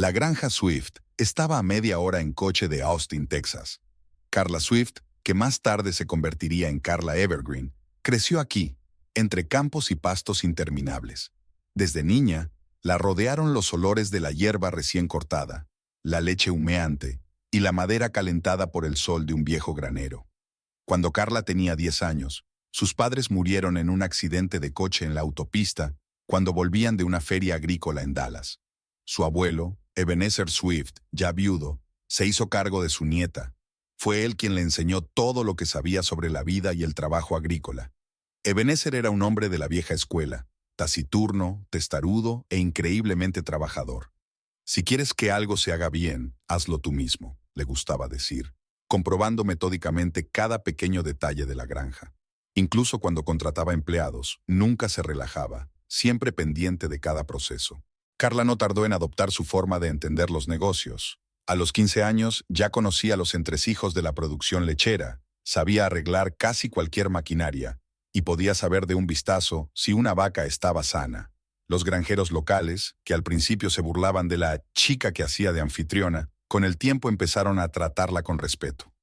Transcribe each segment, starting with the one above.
La granja Swift estaba a media hora en coche de Austin, Texas. Carla Swift, que más tarde se convertiría en Carla Evergreen, creció aquí, entre campos y pastos interminables. Desde niña, la rodearon los olores de la hierba recién cortada, la leche humeante y la madera calentada por el sol de un viejo granero. Cuando Carla tenía 10 años, sus padres murieron en un accidente de coche en la autopista cuando volvían de una feria agrícola en Dallas. Su abuelo, Ebenezer Swift, ya viudo, se hizo cargo de su nieta. Fue él quien le enseñó todo lo que sabía sobre la vida y el trabajo agrícola. Ebenezer era un hombre de la vieja escuela, taciturno, testarudo e increíblemente trabajador. Si quieres que algo se haga bien, hazlo tú mismo, le gustaba decir, comprobando metódicamente cada pequeño detalle de la granja. Incluso cuando contrataba empleados, nunca se relajaba, siempre pendiente de cada proceso. Carla no tardó en adoptar su forma de entender los negocios. A los 15 años ya conocía los entresijos de la producción lechera, sabía arreglar casi cualquier maquinaria y podía saber de un vistazo si una vaca estaba sana. Los granjeros locales, que al principio se burlaban de la chica que hacía de anfitriona, con el tiempo empezaron a tratarla con respeto.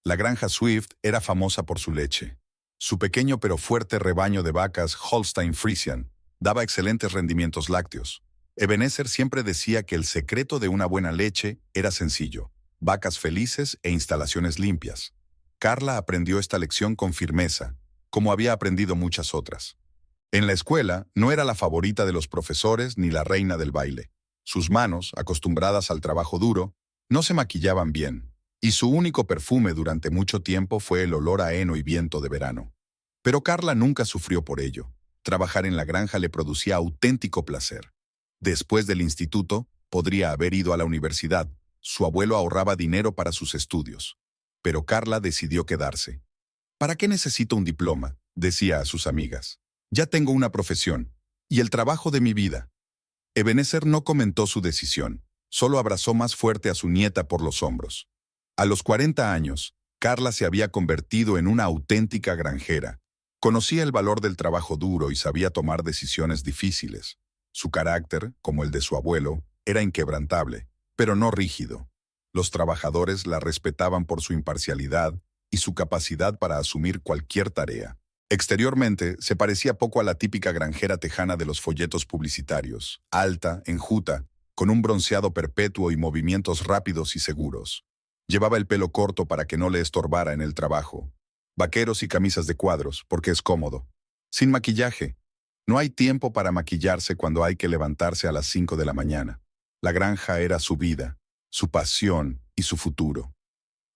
La granja Swift era famosa por su leche. Su pequeño pero fuerte rebaño de vacas Holstein Friesian daba excelentes rendimientos lácteos. Ebenezer siempre decía que el secreto de una buena leche era sencillo: vacas felices e instalaciones limpias. Carla aprendió esta lección con firmeza, como había aprendido muchas otras. En la escuela no era la favorita de los profesores ni la reina del baile. Sus manos, acostumbradas al trabajo duro, no se maquillaban bien, y su único perfume durante mucho tiempo fue el olor a heno y viento de verano. Pero Carla nunca sufrió por ello. Trabajar en la granja le producía auténtico placer. Después del instituto, podría haber ido a la universidad. Su abuelo ahorraba dinero para sus estudios. Pero Carla decidió quedarse. ¿Para qué necesito un diploma?, decía a sus amigas. Ya tengo una profesión, y el trabajo de mi vida. Ebenezer no comentó su decisión, solo abrazó más fuerte a su nieta por los hombros. A los 40 años, Carla se había convertido en una auténtica granjera. Conocía el valor del trabajo duro y sabía tomar decisiones difíciles. Su carácter, como el de su abuelo, era inquebrantable, pero no rígido. Los trabajadores la respetaban por su imparcialidad y su capacidad para asumir cualquier tarea. Exteriormente, se parecía poco a la típica granjera tejana de los folletos publicitarios, alta, enjuta, con un bronceado perpetuo y movimientos rápidos y seguros. Llevaba el pelo corto para que no le estorbara en el trabajo. Vaqueros y camisas de cuadros, porque es cómodo. Sin maquillaje. No hay tiempo para maquillarse cuando hay que levantarse a las 5 de la mañana. La granja era su vida, su pasión y su futuro.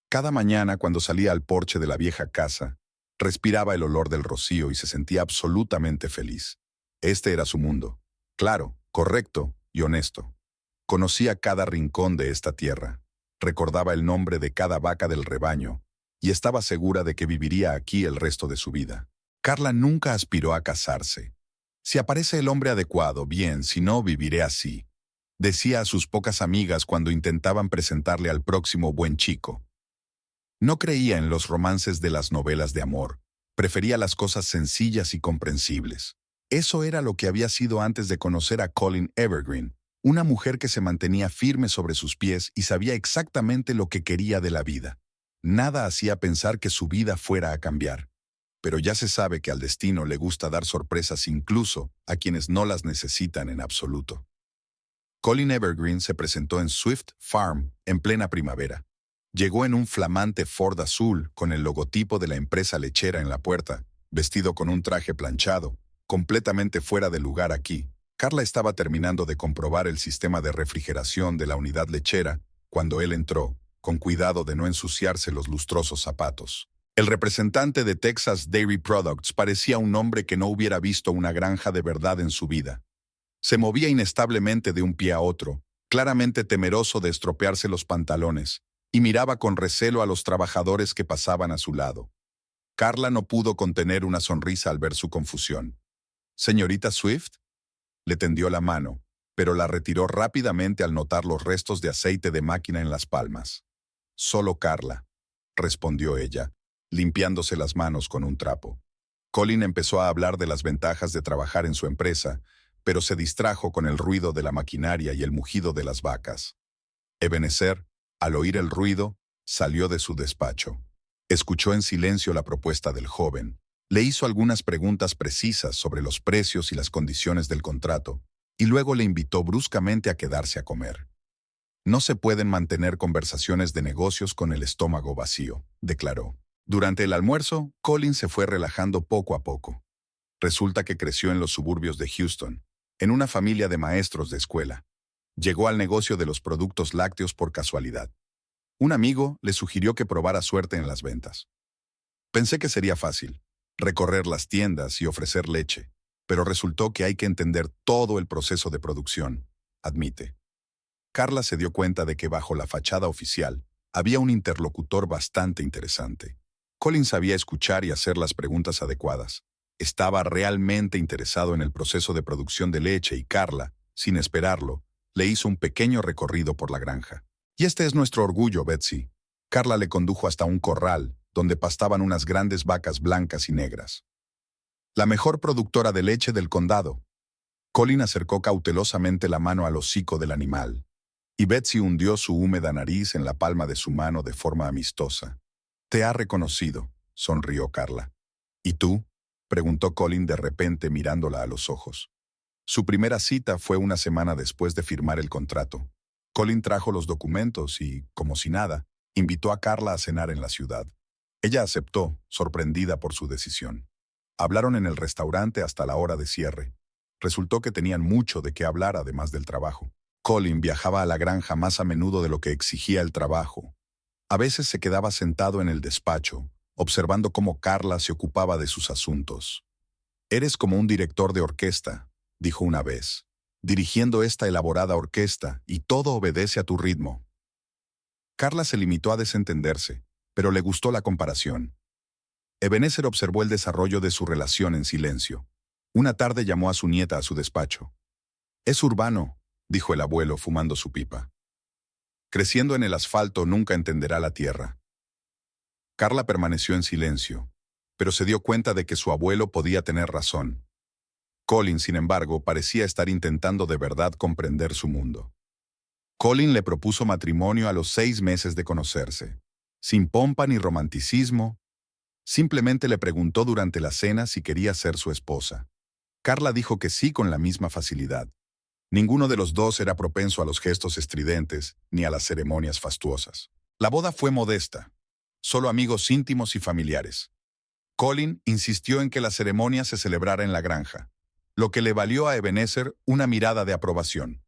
Cada mañana, cuando salía al porche de la vieja casa, respiraba el olor del rocío y se sentía absolutamente feliz. Este era su mundo. Claro, correcto y honesto. Conocía cada rincón de esta tierra. Recordaba el nombre de cada vaca del rebaño y estaba segura de que viviría aquí el resto de su vida. Carla nunca aspiró a casarse. Si aparece el hombre adecuado, bien, si no, viviré así, decía a sus pocas amigas cuando intentaban presentarle al próximo buen chico. No creía en los romances de las novelas de amor, prefería las cosas sencillas y comprensibles. Eso era lo que había sido antes de conocer a Colin Evergreen, una mujer que se mantenía firme sobre sus pies y sabía exactamente lo que quería de la vida. Nada hacía pensar que su vida fuera a cambiar. Pero ya se sabe que al destino le gusta dar sorpresas incluso a quienes no las necesitan en absoluto. Colin Evergreen se presentó en Swift Farm en plena primavera. Llegó en un flamante Ford azul con el logotipo de la empresa lechera en la puerta, vestido con un traje planchado, completamente fuera de lugar aquí. Carla estaba terminando de comprobar el sistema de refrigeración de la unidad lechera cuando él entró, con cuidado de no ensuciarse los lustrosos zapatos. El representante de Texas Dairy Products parecía un hombre que no hubiera visto una granja de verdad en su vida. Se movía inestablemente de un pie a otro, claramente temeroso de estropearse los pantalones, y miraba con recelo a los trabajadores que pasaban a su lado. Carla no pudo contener una sonrisa al ver su confusión. «¿Señorita Swift?» Le tendió la mano, pero la retiró rápidamente al notar los restos de aceite de máquina en las palmas. «Solo Carla», respondió ella, limpiándose las manos con un trapo. Colin empezó a hablar de las ventajas de trabajar en su empresa, pero se distrajo con el ruido de la maquinaria y el mugido de las vacas. Ebenezer, al oír el ruido, salió de su despacho. Escuchó en silencio la propuesta del joven, le hizo algunas preguntas precisas sobre los precios y las condiciones del contrato, y luego le invitó bruscamente a quedarse a comer. No se pueden mantener conversaciones de negocios con el estómago vacío, declaró. Durante el almuerzo, Colin se fue relajando poco a poco. Resulta que creció en los suburbios de Houston, en una familia de maestros de escuela. Llegó al negocio de los productos lácteos por casualidad. Un amigo le sugirió que probara suerte en las ventas. Pensé que sería fácil, recorrer las tiendas y ofrecer leche, pero resultó que hay que entender todo el proceso de producción, admite. Carla se dio cuenta de que bajo la fachada oficial había un interlocutor bastante interesante. Colin sabía escuchar y hacer las preguntas adecuadas. Estaba realmente interesado en el proceso de producción de leche y Carla, sin esperarlo, le hizo un pequeño recorrido por la granja. Y este es nuestro orgullo, Betsy. Carla le condujo hasta un corral, donde pastaban unas grandes vacas blancas y negras. La mejor productora de leche del condado. Colin acercó cautelosamente la mano al hocico del animal, y Betsy hundió su húmeda nariz en la palma de su mano de forma amistosa. «Te ha reconocido», sonrió Carla. «¿Y tú?», preguntó Colin de repente mirándola a los ojos. Su primera cita fue una semana después de firmar el contrato. Colin trajo los documentos y, como si nada, invitó a Carla a cenar en la ciudad. Ella aceptó, sorprendida por su decisión. Hablaron en el restaurante hasta la hora de cierre. Resultó que tenían mucho de qué hablar además del trabajo. Colin viajaba a la granja más a menudo de lo que exigía el trabajo. A veces se quedaba sentado en el despacho, observando cómo Carla se ocupaba de sus asuntos. «Eres como un director de orquesta», dijo una vez, «dirigiendo esta elaborada orquesta y todo obedece a tu ritmo». Carla se limitó a desentenderse, pero le gustó la comparación. Ebenezer observó el desarrollo de su relación en silencio. Una tarde llamó a su nieta a su despacho. «Es urbano», dijo el abuelo fumando su pipa. «Creciendo en el asfalto nunca entenderá la tierra». Carla permaneció en silencio, pero se dio cuenta de que su abuelo podía tener razón. Colin, sin embargo, parecía estar intentando de verdad comprender su mundo. Colin le propuso matrimonio a los 6 meses de conocerse. Sin pompa ni romanticismo, simplemente le preguntó durante la cena si quería ser su esposa. Carla dijo que sí con la misma facilidad. Ninguno de los dos era propenso a los gestos estridentes ni a las ceremonias fastuosas. La boda fue modesta, solo amigos íntimos y familiares. Colin insistió en que la ceremonia se celebrara en la granja, lo que le valió a Ebenezer una mirada de aprobación.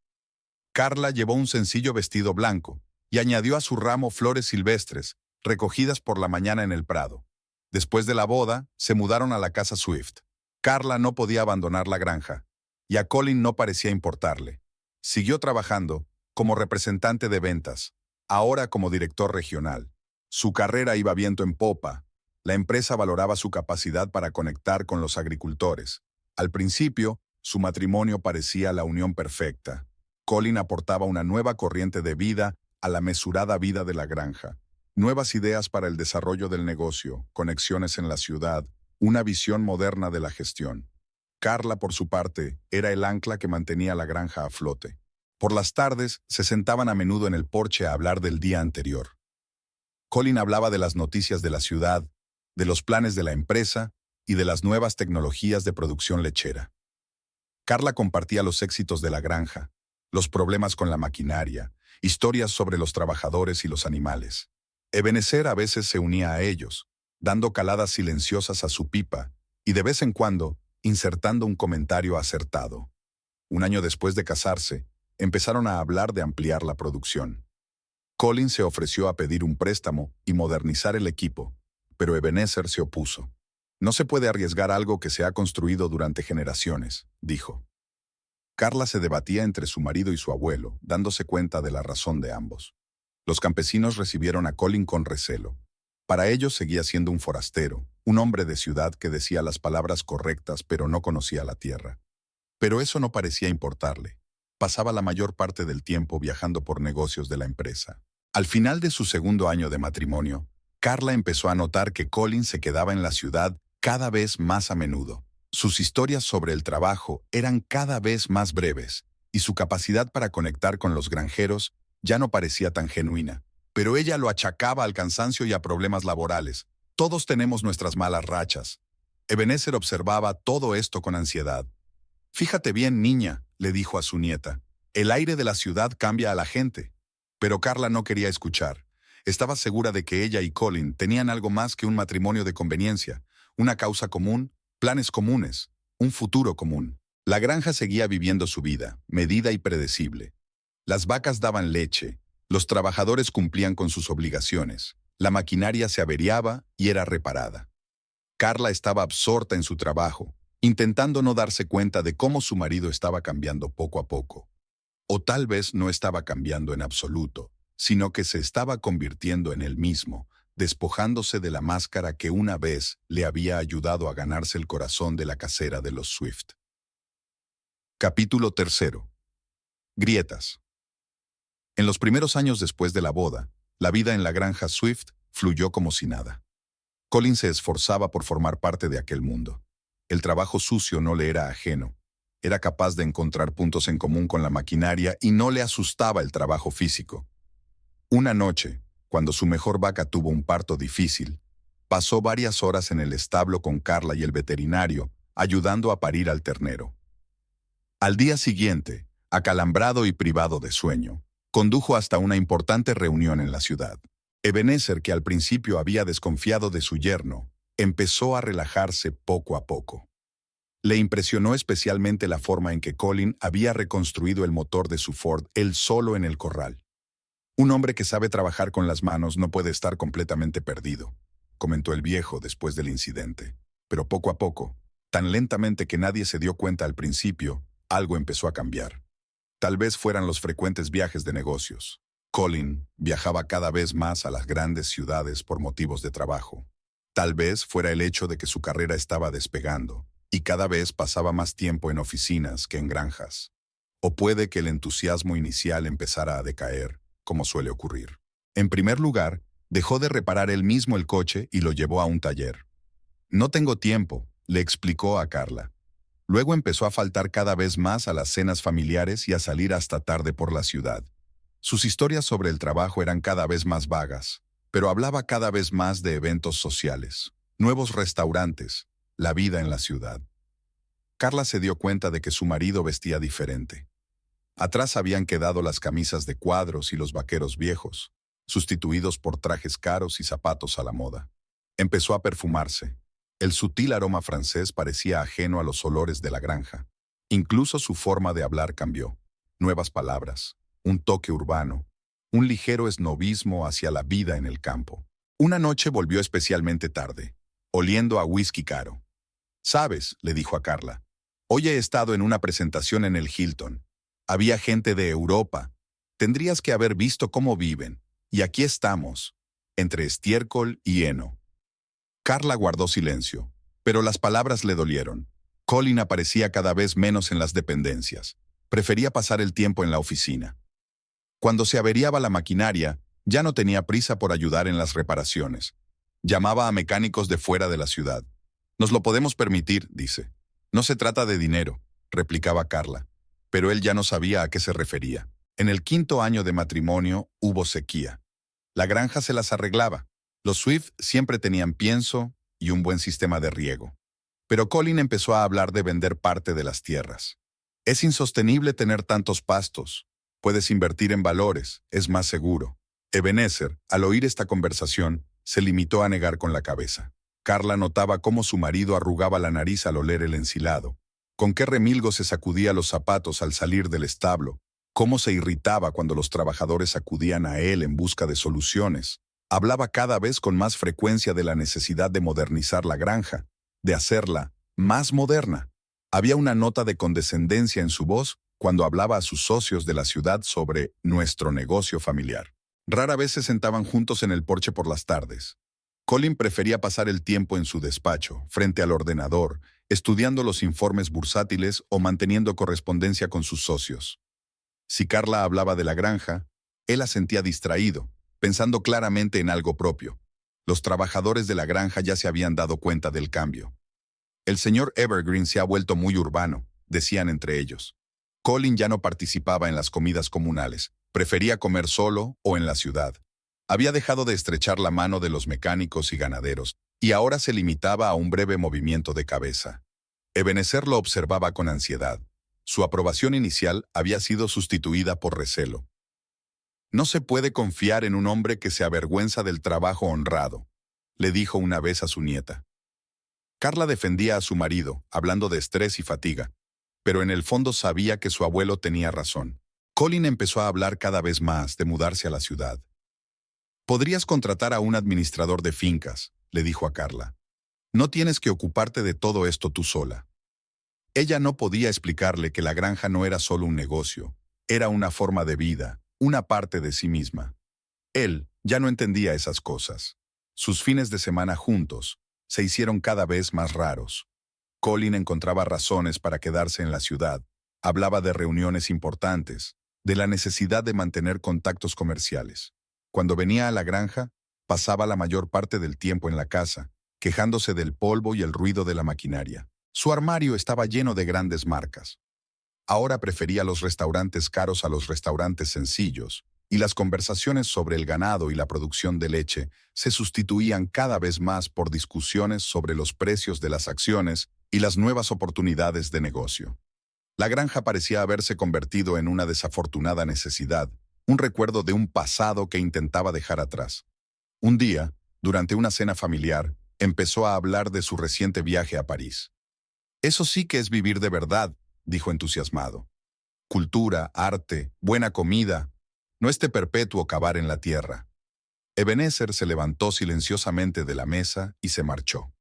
Carla llevó un sencillo vestido blanco y añadió a su ramo flores silvestres, recogidas por la mañana en el prado. Después de la boda, se mudaron a la casa Swift. Carla no podía abandonar la granja, y a Colin no parecía importarle. Siguió trabajando como representante de ventas, ahora como director regional. Su carrera iba viento en popa. La empresa valoraba su capacidad para conectar con los agricultores. Al principio, su matrimonio parecía la unión perfecta. Colin aportaba una nueva corriente de vida a la mesurada vida de la granja. Nuevas ideas para el desarrollo del negocio, conexiones en la ciudad, una visión moderna de la gestión. Carla, por su parte, era el ancla que mantenía la granja a flote. Por las tardes, se sentaban a menudo en el porche a hablar del día anterior. Colin hablaba de las noticias de la ciudad, de los planes de la empresa y de las nuevas tecnologías de producción lechera. Carla compartía los éxitos de la granja, los problemas con la maquinaria, historias sobre los trabajadores y los animales. Ebenezer a veces se unía a ellos, dando caladas silenciosas a su pipa y de vez en cuando insertando un comentario acertado. Un año después de casarse, empezaron a hablar de ampliar la producción. Colin se ofreció a pedir un préstamo y modernizar el equipo, pero Ebenezer se opuso. «No se puede arriesgar algo que se ha construido durante generaciones», dijo. Carla se debatía entre su marido y su abuelo, dándose cuenta de la razón de ambos. Los campesinos recibieron a Colin con recelo. Para ellos seguía siendo un forastero, un hombre de ciudad que decía las palabras correctas pero no conocía la tierra. Pero eso no parecía importarle. Pasaba la mayor parte del tiempo viajando por negocios de la empresa. Al final de su segundo año de matrimonio, Carla empezó a notar que Colin se quedaba en la ciudad cada vez más a menudo. Sus historias sobre el trabajo eran cada vez más breves, y su capacidad para conectar con los granjeros ya no parecía tan genuina. Pero ella lo achacaba al cansancio y a problemas laborales. Todos tenemos nuestras malas rachas. Ebenezer observaba todo esto con ansiedad. Fíjate bien, niña, le dijo a su nieta. El aire de la ciudad cambia a la gente. Pero Carla no quería escuchar. Estaba segura de que ella y Colin tenían algo más que un matrimonio de conveniencia, una causa común, planes comunes, un futuro común. La granja seguía viviendo su vida, medida y predecible. Las vacas daban leche, los trabajadores cumplían con sus obligaciones, la maquinaria se averiaba y era reparada. Carla estaba absorta en su trabajo, intentando no darse cuenta de cómo su marido estaba cambiando poco a poco. O tal vez no estaba cambiando en absoluto, sino que se estaba convirtiendo en él mismo, despojándose de la máscara que una vez le había ayudado a ganarse el corazón de la casera de los Swift. Capítulo 3. Grietas. En los primeros años después de la boda, la vida en la granja Swift fluyó como si nada. Colin se esforzaba por formar parte de aquel mundo. El trabajo sucio no le era ajeno. Era capaz de encontrar puntos en común con la maquinaria y no le asustaba el trabajo físico. Una noche, cuando su mejor vaca tuvo un parto difícil, pasó varias horas en el establo con Carla y el veterinario, ayudando a parir al ternero. Al día siguiente, acalambrado y privado de sueño, condujo hasta una importante reunión en la ciudad. Ebenezer, que al principio había desconfiado de su yerno, empezó a relajarse poco a poco. Le impresionó especialmente la forma en que Colin había reconstruido el motor de su Ford él solo en el corral. Un hombre que sabe trabajar con las manos no puede estar completamente perdido, comentó el viejo después del incidente. Pero poco a poco, tan lentamente que nadie se dio cuenta al principio, algo empezó a cambiar. Tal vez fueran los frecuentes viajes de negocios. Colin viajaba cada vez más a las grandes ciudades por motivos de trabajo. Tal vez fuera el hecho de que su carrera estaba despegando y cada vez pasaba más tiempo en oficinas que en granjas. O puede que el entusiasmo inicial empezara a decaer, como suele ocurrir. En primer lugar, dejó de reparar él mismo el coche y lo llevó a un taller. No tengo tiempo, le explicó a Carla. Luego empezó a faltar cada vez más a las cenas familiares y a salir hasta tarde por la ciudad. Sus historias sobre el trabajo eran cada vez más vagas, pero hablaba cada vez más de eventos sociales, nuevos restaurantes, la vida en la ciudad. Carla se dio cuenta de que su marido vestía diferente. Atrás habían quedado las camisas de cuadros y los vaqueros viejos, sustituidos por trajes caros y zapatos a la moda. Empezó a perfumarse. El sutil aroma francés parecía ajeno a los olores de la granja. Incluso su forma de hablar cambió. Nuevas palabras, un toque urbano, un ligero esnobismo hacia la vida en el campo. Una noche volvió especialmente tarde, oliendo a whisky caro. «Sabes», le dijo a Carla, «hoy he estado en una presentación en el Hilton. Había gente de Europa. Tendrías que haber visto cómo viven. Y aquí estamos, entre estiércol y heno». Carla guardó silencio, pero las palabras le dolieron. Colin aparecía cada vez menos en las dependencias. Prefería pasar el tiempo en la oficina. Cuando se averiaba la maquinaria, ya no tenía prisa por ayudar en las reparaciones. Llamaba a mecánicos de fuera de la ciudad. «Nos lo podemos permitir», dice. «No se trata de dinero», replicaba Carla. Pero él ya no sabía a qué se refería. En el 5.º año de matrimonio hubo sequía. La granja se las arreglaba. Los Swift siempre tenían pienso y un buen sistema de riego. Pero Colin empezó a hablar de vender parte de las tierras. «Es insostenible tener tantos pastos. Puedes invertir en valores, es más seguro». Ebenezer, al oír esta conversación, se limitó a negar con la cabeza. Carla notaba cómo su marido arrugaba la nariz al oler el ensilado, con qué remilgo se sacudía los zapatos al salir del establo, cómo se irritaba cuando los trabajadores acudían a él en busca de soluciones. Hablaba cada vez con más frecuencia de la necesidad de modernizar la granja, de hacerla más moderna. Había una nota de condescendencia en su voz cuando hablaba a sus socios de la ciudad sobre nuestro negocio familiar. Rara vez se sentaban juntos en el porche por las tardes. Colin prefería pasar el tiempo en su despacho, frente al ordenador, estudiando los informes bursátiles o manteniendo correspondencia con sus socios. Si Carla hablaba de la granja, él asentía distraído, pensando claramente en algo propio. Los trabajadores de la granja ya se habían dado cuenta del cambio. El señor Evergreen se ha vuelto muy urbano, decían entre ellos. Colin ya no participaba en las comidas comunales, prefería comer solo o en la ciudad. Había dejado de estrechar la mano de los mecánicos y ganaderos, y ahora se limitaba a un breve movimiento de cabeza. Ebenezer lo observaba con ansiedad. Su aprobación inicial había sido sustituida por recelo. No se puede confiar en un hombre que se avergüenza del trabajo honrado, le dijo una vez a su nieta. Carla defendía a su marido, hablando de estrés y fatiga, pero en el fondo sabía que su abuelo tenía razón. Colin empezó a hablar cada vez más de mudarse a la ciudad. «Podrías contratar a un administrador de fincas», le dijo a Carla. «No tienes que ocuparte de todo esto tú sola». Ella no podía explicarle que la granja no era solo un negocio, era una forma de vida, una parte de sí misma. Él ya no entendía esas cosas. Sus fines de semana juntos se hicieron cada vez más raros. Colin encontraba razones para quedarse en la ciudad, hablaba de reuniones importantes, de la necesidad de mantener contactos comerciales. Cuando venía a la granja, pasaba la mayor parte del tiempo en la casa, quejándose del polvo y el ruido de la maquinaria. Su armario estaba lleno de grandes marcas. Ahora prefería los restaurantes caros a los restaurantes sencillos, y las conversaciones sobre el ganado y la producción de leche se sustituían cada vez más por discusiones sobre los precios de las acciones y las nuevas oportunidades de negocio. La granja parecía haberse convertido en una desafortunada necesidad, un recuerdo de un pasado que intentaba dejar atrás. Un día, durante una cena familiar, empezó a hablar de su reciente viaje a París. «Eso sí que es vivir de verdad», dijo entusiasmado. «Cultura, arte, buena comida, no este perpetuo cavar en la tierra». Ebenezer se levantó silenciosamente de la mesa y se marchó.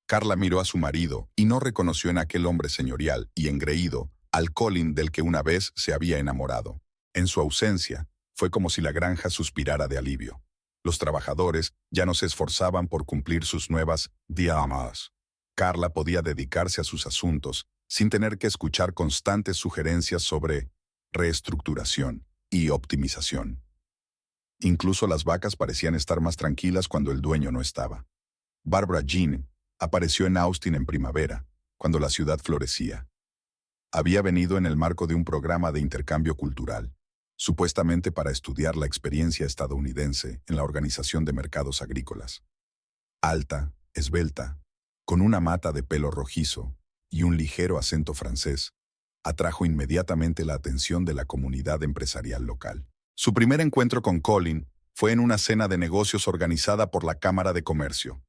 Carla miró a su marido y no reconoció en aquel hombre señorial y engreído al Colin del que una vez se había enamorado. En su ausencia, fue como si la granja suspirara de alivio. Los trabajadores ya no se esforzaban por cumplir sus nuevas diamas. Carla podía dedicarse a sus asuntos sin tener que escuchar constantes sugerencias sobre reestructuración y optimización. Incluso las vacas parecían estar más tranquilas cuando el dueño no estaba. Barbara Jean apareció en Austin en primavera, cuando la ciudad florecía. Había venido en el marco de un programa de intercambio cultural, supuestamente para estudiar la experiencia estadounidense en la Organización de Mercados Agrícolas. Alta, esbelta, con una mata de pelo rojizo y un ligero acento francés, atrajo inmediatamente la atención de la comunidad empresarial local. Su primer encuentro con Colin fue en una cena de negocios organizada por la Cámara de Comercio.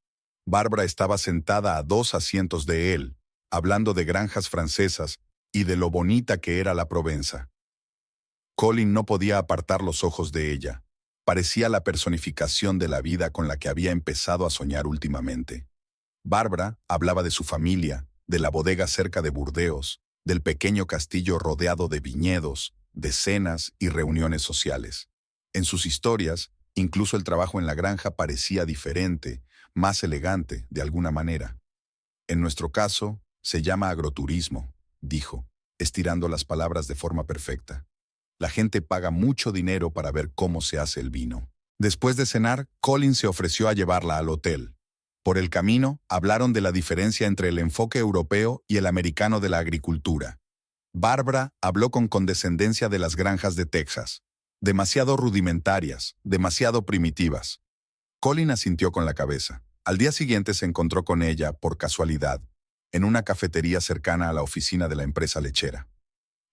Bárbara estaba sentada a 2 asientos de él, hablando de granjas francesas y de lo bonita que era la Provenza. Colin no podía apartar los ojos de ella. Parecía la personificación de la vida con la que había empezado a soñar últimamente. Bárbara hablaba de su familia, de la bodega cerca de Burdeos, del pequeño castillo rodeado de viñedos, de cenas y reuniones sociales. En sus historias, incluso el trabajo en la granja parecía diferente, más elegante, de alguna manera. En nuestro caso, se llama agroturismo, dijo, estirando las palabras de forma perfecta. La gente paga mucho dinero para ver cómo se hace el vino. Después de cenar, Colin se ofreció a llevarla al hotel. Por el camino, hablaron de la diferencia entre el enfoque europeo y el americano de la agricultura. Bárbara habló con condescendencia de las granjas de Texas. Demasiado rudimentarias, demasiado primitivas. Colin asintió con la cabeza. Al día siguiente se encontró con ella, por casualidad, en una cafetería cercana a la oficina de la empresa lechera.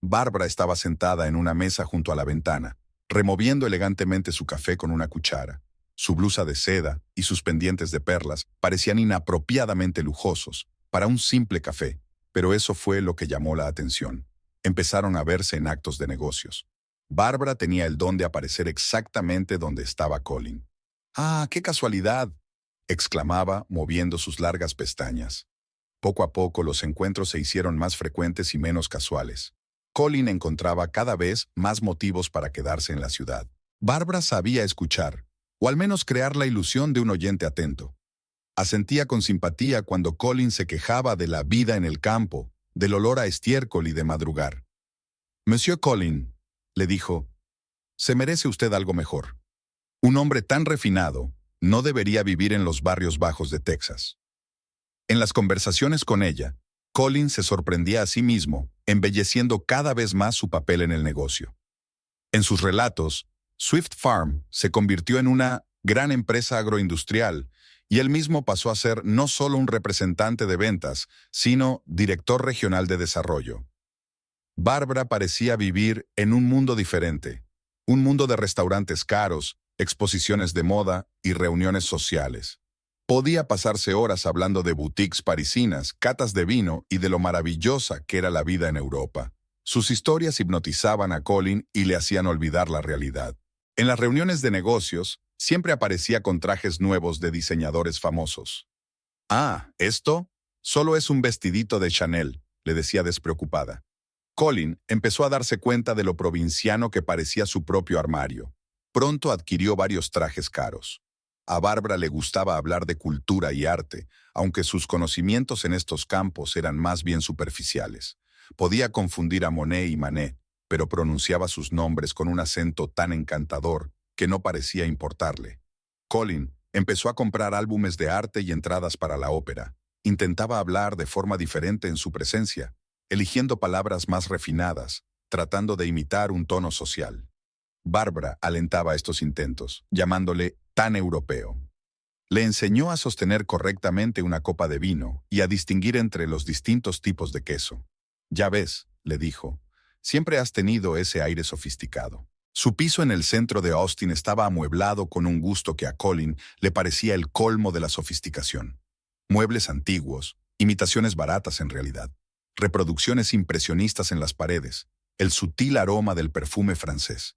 Bárbara estaba sentada en una mesa junto a la ventana, removiendo elegantemente su café con una cuchara. Su blusa de seda y sus pendientes de perlas parecían inapropiadamente lujosos para un simple café, pero eso fue lo que llamó la atención. Empezaron a verse en actos de negocios. Bárbara tenía el don de aparecer exactamente donde estaba Colin. «¡Ah, qué casualidad!», exclamaba, moviendo sus largas pestañas. Poco a poco los encuentros se hicieron más frecuentes y menos casuales. Colin encontraba cada vez más motivos para quedarse en la ciudad. Bárbara sabía escuchar, o al menos crear la ilusión de un oyente atento. Asentía con simpatía cuando Colin se quejaba de la vida en el campo, del olor a estiércol y de madrugar. «Monsieur Colin», le dijo, «se merece usted algo mejor. Un hombre tan refinado no debería vivir en los barrios bajos de Texas». En las conversaciones con ella, Colin se sorprendía a sí mismo, embelleciendo cada vez más su papel en el negocio. En sus relatos, Swift Farm se convirtió en una gran empresa agroindustrial y él mismo pasó a ser no solo un representante de ventas, sino director regional de desarrollo. Barbara parecía vivir en un mundo diferente, un mundo de restaurantes caros, exposiciones de moda y reuniones sociales. Podía pasarse horas hablando de boutiques parisinas, catas de vino y de lo maravillosa que era la vida en Europa. Sus historias hipnotizaban a Colin y le hacían olvidar la realidad. En las reuniones de negocios, siempre aparecía con trajes nuevos de diseñadores famosos. «Ah, ¿esto? Solo es un vestidito de Chanel», le decía despreocupada. Colin empezó a darse cuenta de lo provinciano que parecía su propio armario. Pronto adquirió varios trajes caros. A Barbara le gustaba hablar de cultura y arte, aunque sus conocimientos en estos campos eran más bien superficiales. Podía confundir a Monet y Manet, pero pronunciaba sus nombres con un acento tan encantador que no parecía importarle. Colin empezó a comprar álbumes de arte y entradas para la ópera. Intentaba hablar de forma diferente en su presencia, eligiendo palabras más refinadas, tratando de imitar un tono social. Barbara alentaba estos intentos, llamándole tan europeo. Le enseñó a sostener correctamente una copa de vino y a distinguir entre los distintos tipos de queso. «Ya ves», le dijo, «siempre has tenido ese aire sofisticado». Su piso en el centro de Austin estaba amueblado con un gusto que a Colin le parecía el colmo de la sofisticación. Muebles antiguos, imitaciones baratas en realidad, reproducciones impresionistas en las paredes, el sutil aroma del perfume francés.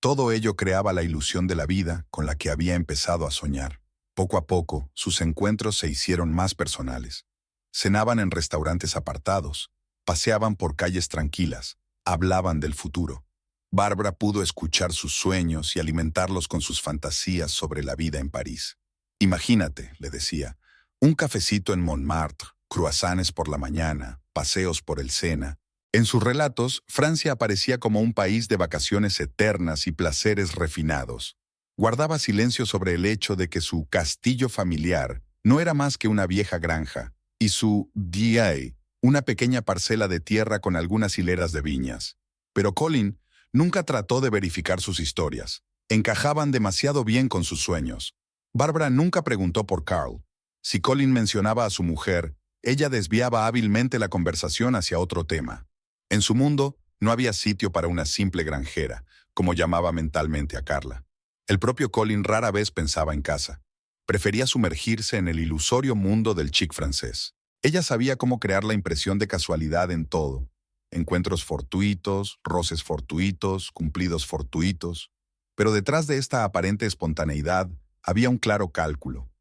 Todo ello creaba la ilusión de la vida con la que había empezado a soñar. Poco a poco, sus encuentros se hicieron más personales. Cenaban en restaurantes apartados, paseaban por calles tranquilas, hablaban del futuro. Barbara pudo escuchar sus sueños y alimentarlos con sus fantasías sobre la vida en París. «Imagínate», le decía, «un cafecito en Montmartre, croissants por la mañana, paseos por el Sena». En sus relatos, Francia aparecía como un país de vacaciones eternas y placeres refinados. Guardaba silencio sobre el hecho de que su castillo familiar no era más que una vieja granja, y su DA, una pequeña parcela de tierra con algunas hileras de viñas. Pero Colin nunca trató de verificar sus historias. Encajaban demasiado bien con sus sueños. Barbara nunca preguntó por Carl. Si Colin mencionaba a su mujer, ella desviaba hábilmente la conversación hacia otro tema. En su mundo no había sitio para una simple granjera, como llamaba mentalmente a Carla. El propio Colin rara vez pensaba en casa. Prefería sumergirse en el ilusorio mundo del chic francés. Ella sabía cómo crear la impresión de casualidad en todo. Encuentros fortuitos, roces fortuitos, cumplidos fortuitos. Pero detrás de esta aparente espontaneidad había un claro cálculo.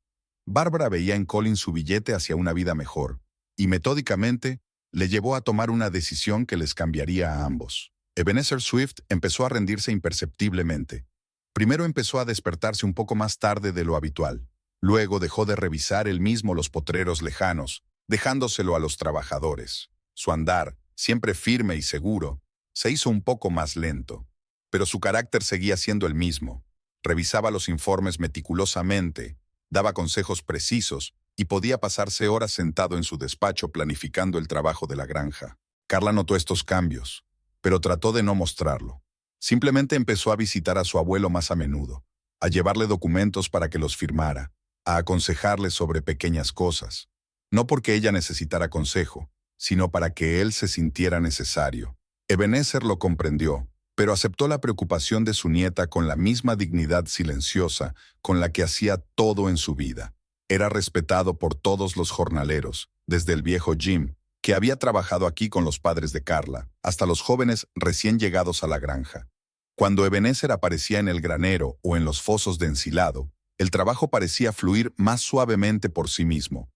Barbara veía en Colin su billete hacia una vida mejor, y metódicamente le llevó a tomar una decisión que les cambiaría a ambos. Ebenezer Swift empezó a rendirse imperceptiblemente. Primero empezó a despertarse un poco más tarde de lo habitual. Luego dejó de revisar él mismo los potreros lejanos, dejándoselo a los trabajadores. Su andar, siempre firme y seguro, se hizo un poco más lento. Pero su carácter seguía siendo el mismo. Revisaba los informes meticulosamente, daba consejos precisos y podía pasarse horas sentado en su despacho planificando el trabajo de la granja. Carla notó estos cambios, pero trató de no mostrarlo. Simplemente empezó a visitar a su abuelo más a menudo, a llevarle documentos para que los firmara, a aconsejarle sobre pequeñas cosas. No porque ella necesitara consejo, sino para que él se sintiera necesario. Ebenezer lo comprendió, pero aceptó la preocupación de su nieta con la misma dignidad silenciosa con la que hacía todo en su vida. Era respetado por todos los jornaleros, desde el viejo Jim, que había trabajado aquí con los padres de Carla, hasta los jóvenes recién llegados a la granja. Cuando Ebenezer aparecía en el granero o en los fosos de ensilado, el trabajo parecía fluir más suavemente por sí mismo.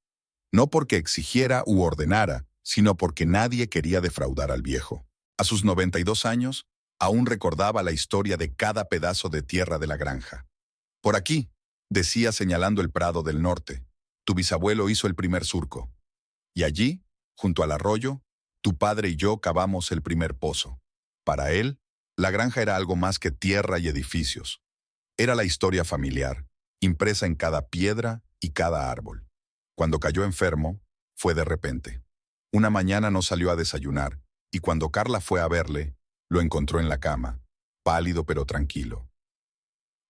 No porque exigiera u ordenara, sino porque nadie quería defraudar al viejo. A sus 92 años, aún recordaba la historia de cada pedazo de tierra de la granja. «Por aquí», decía señalando el prado del norte, «tu bisabuelo hizo el primer surco. Y allí, junto al arroyo, tu padre y yo cavamos el primer pozo». Para él, la granja era algo más que tierra y edificios. Era la historia familiar, impresa en cada piedra y cada árbol. Cuando cayó enfermo, fue de repente. Una mañana no salió a desayunar, y cuando Carla fue a verle, lo encontró en la cama, pálido pero tranquilo.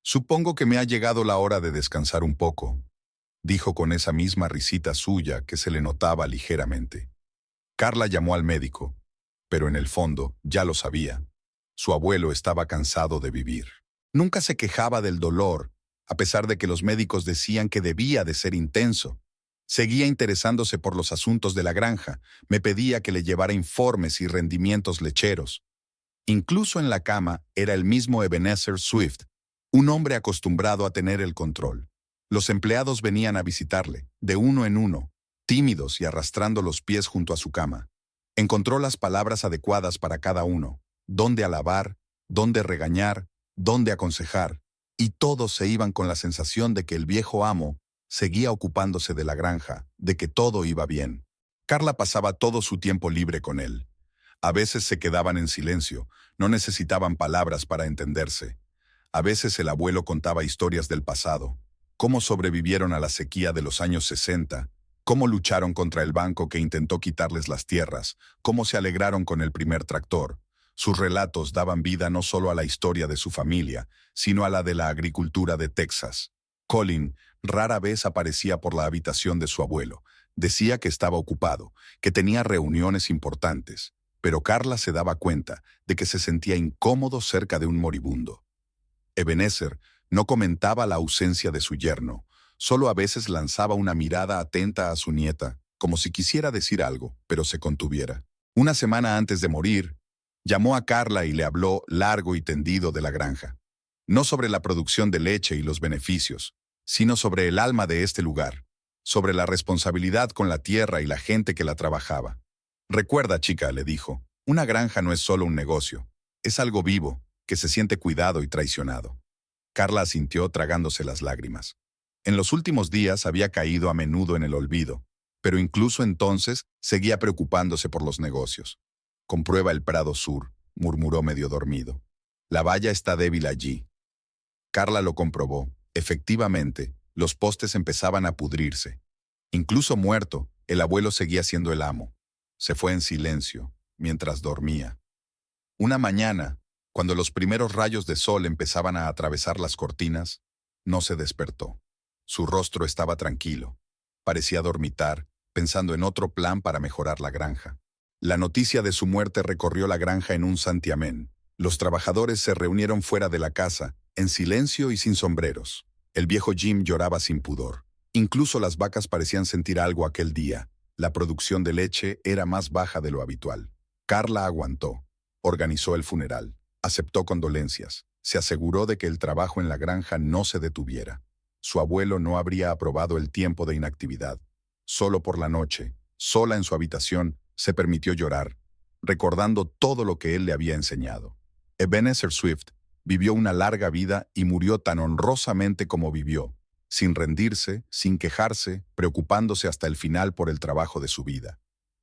«Supongo que me ha llegado la hora de descansar un poco», dijo con esa misma risita suya que se le notaba ligeramente. Carla llamó al médico, pero en el fondo ya lo sabía. Su abuelo estaba cansado de vivir. Nunca se quejaba del dolor, a pesar de que los médicos decían que debía de ser intenso. Seguía interesándose por los asuntos de la granja, me pedía que le llevara informes y rendimientos lecheros. Incluso en la cama era el mismo Ebenezer Swift, un hombre acostumbrado a tener el control. Los empleados venían a visitarle, de uno en uno, tímidos y arrastrando los pies junto a su cama. Encontró las palabras adecuadas para cada uno, dónde alabar, dónde regañar, dónde aconsejar, y todos se iban con la sensación de que el viejo amo seguía ocupándose de la granja, de que todo iba bien. Carla pasaba todo su tiempo libre con él. A veces se quedaban en silencio, no necesitaban palabras para entenderse. A veces el abuelo contaba historias del pasado, cómo sobrevivieron a la sequía de los años 60, cómo lucharon contra el banco que intentó quitarles las tierras, cómo se alegraron con el primer tractor. Sus relatos daban vida no solo a la historia de su familia, sino a la de la agricultura de Texas. Colin rara vez aparecía por la habitación de su abuelo. Decía que estaba ocupado, que tenía reuniones importantes, pero Carla se daba cuenta de que se sentía incómodo cerca de un moribundo. Ebenezer no comentaba la ausencia de su yerno, solo a veces lanzaba una mirada atenta a su nieta, como si quisiera decir algo, pero se contuviera. Una semana antes de morir, llamó a Carla y le habló largo y tendido de la granja. No sobre la producción de leche y los beneficios, sino sobre el alma de este lugar, sobre la responsabilidad con la tierra y la gente que la trabajaba. «Recuerda, chica», le dijo, «una granja no es solo un negocio, es algo vivo, que se siente cuidado y traicionado». Carla asintió tragándose las lágrimas. En los últimos días había caído a menudo en el olvido, pero incluso entonces seguía preocupándose por los negocios. «Comprueba el Prado Sur», murmuró medio dormido. «La valla está débil allí». Carla lo comprobó. Efectivamente, los postes empezaban a pudrirse. Incluso muerto, el abuelo seguía siendo el amo. Se fue en silencio, mientras dormía. Una mañana, cuando los primeros rayos de sol empezaban a atravesar las cortinas, no se despertó. Su rostro estaba tranquilo. Parecía dormitar, pensando en otro plan para mejorar la granja. La noticia de su muerte recorrió la granja en un santiamén. Los trabajadores se reunieron fuera de la casa, en silencio y sin sombreros. El viejo Jim lloraba sin pudor. Incluso las vacas parecían sentir algo aquel día. La producción de leche era más baja de lo habitual. Carla aguantó. Organizó el funeral. Aceptó condolencias. Se aseguró de que el trabajo en la granja no se detuviera. Su abuelo no habría aprobado el tiempo de inactividad. Solo por la noche, sola en su habitación, se permitió llorar, recordando todo lo que él le había enseñado. Ebenezer Swift vivió una larga vida y murió tan honrosamente como vivió, sin rendirse, sin quejarse, preocupándose hasta el final por el trabajo de su vida.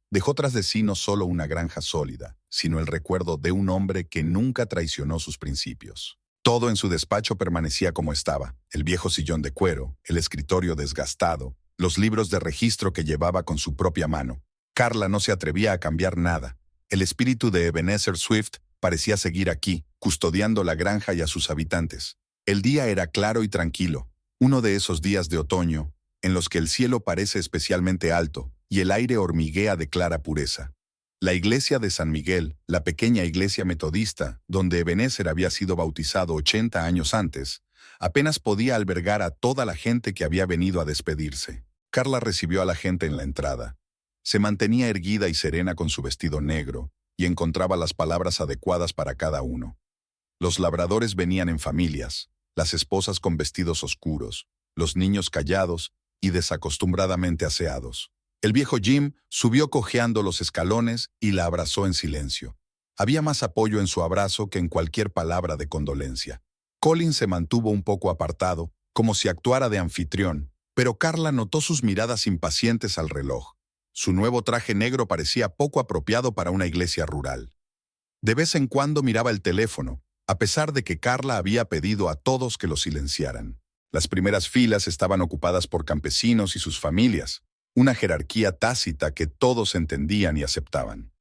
Dejó tras de sí no solo una granja sólida, sino el recuerdo de un hombre que nunca traicionó sus principios. Todo en su despacho permanecía como estaba: el viejo sillón de cuero, el escritorio desgastado, los libros de registro que llevaba con su propia mano. Carla no se atrevía a cambiar nada. El espíritu de Ebenezer Swift parecía seguir aquí, custodiando la granja y a sus habitantes. El día era claro y tranquilo, uno de esos días de otoño, en los que el cielo parece especialmente alto y el aire hormiguea de clara pureza. La iglesia de San Miguel, la pequeña iglesia metodista, donde Ebenezer había sido bautizado 80 años antes, apenas podía albergar a toda la gente que había venido a despedirse. Carla recibió a la gente en la entrada. Se mantenía erguida y serena con su vestido negro, y encontraba las palabras adecuadas para cada uno. Los labradores venían en familias, las esposas con vestidos oscuros, los niños callados y desacostumbradamente aseados. El viejo Jim subió cojeando los escalones y la abrazó en silencio. Había más apoyo en su abrazo que en cualquier palabra de condolencia. Colin se mantuvo un poco apartado, como si actuara de anfitrión, pero Carla notó sus miradas impacientes al reloj. Su nuevo traje negro parecía poco apropiado para una iglesia rural. De vez en cuando miraba el teléfono, a pesar de que Carla había pedido a todos que lo silenciaran. Las primeras filas estaban ocupadas por campesinos y sus familias. una jerarquía tácita que todos entendían y aceptaban.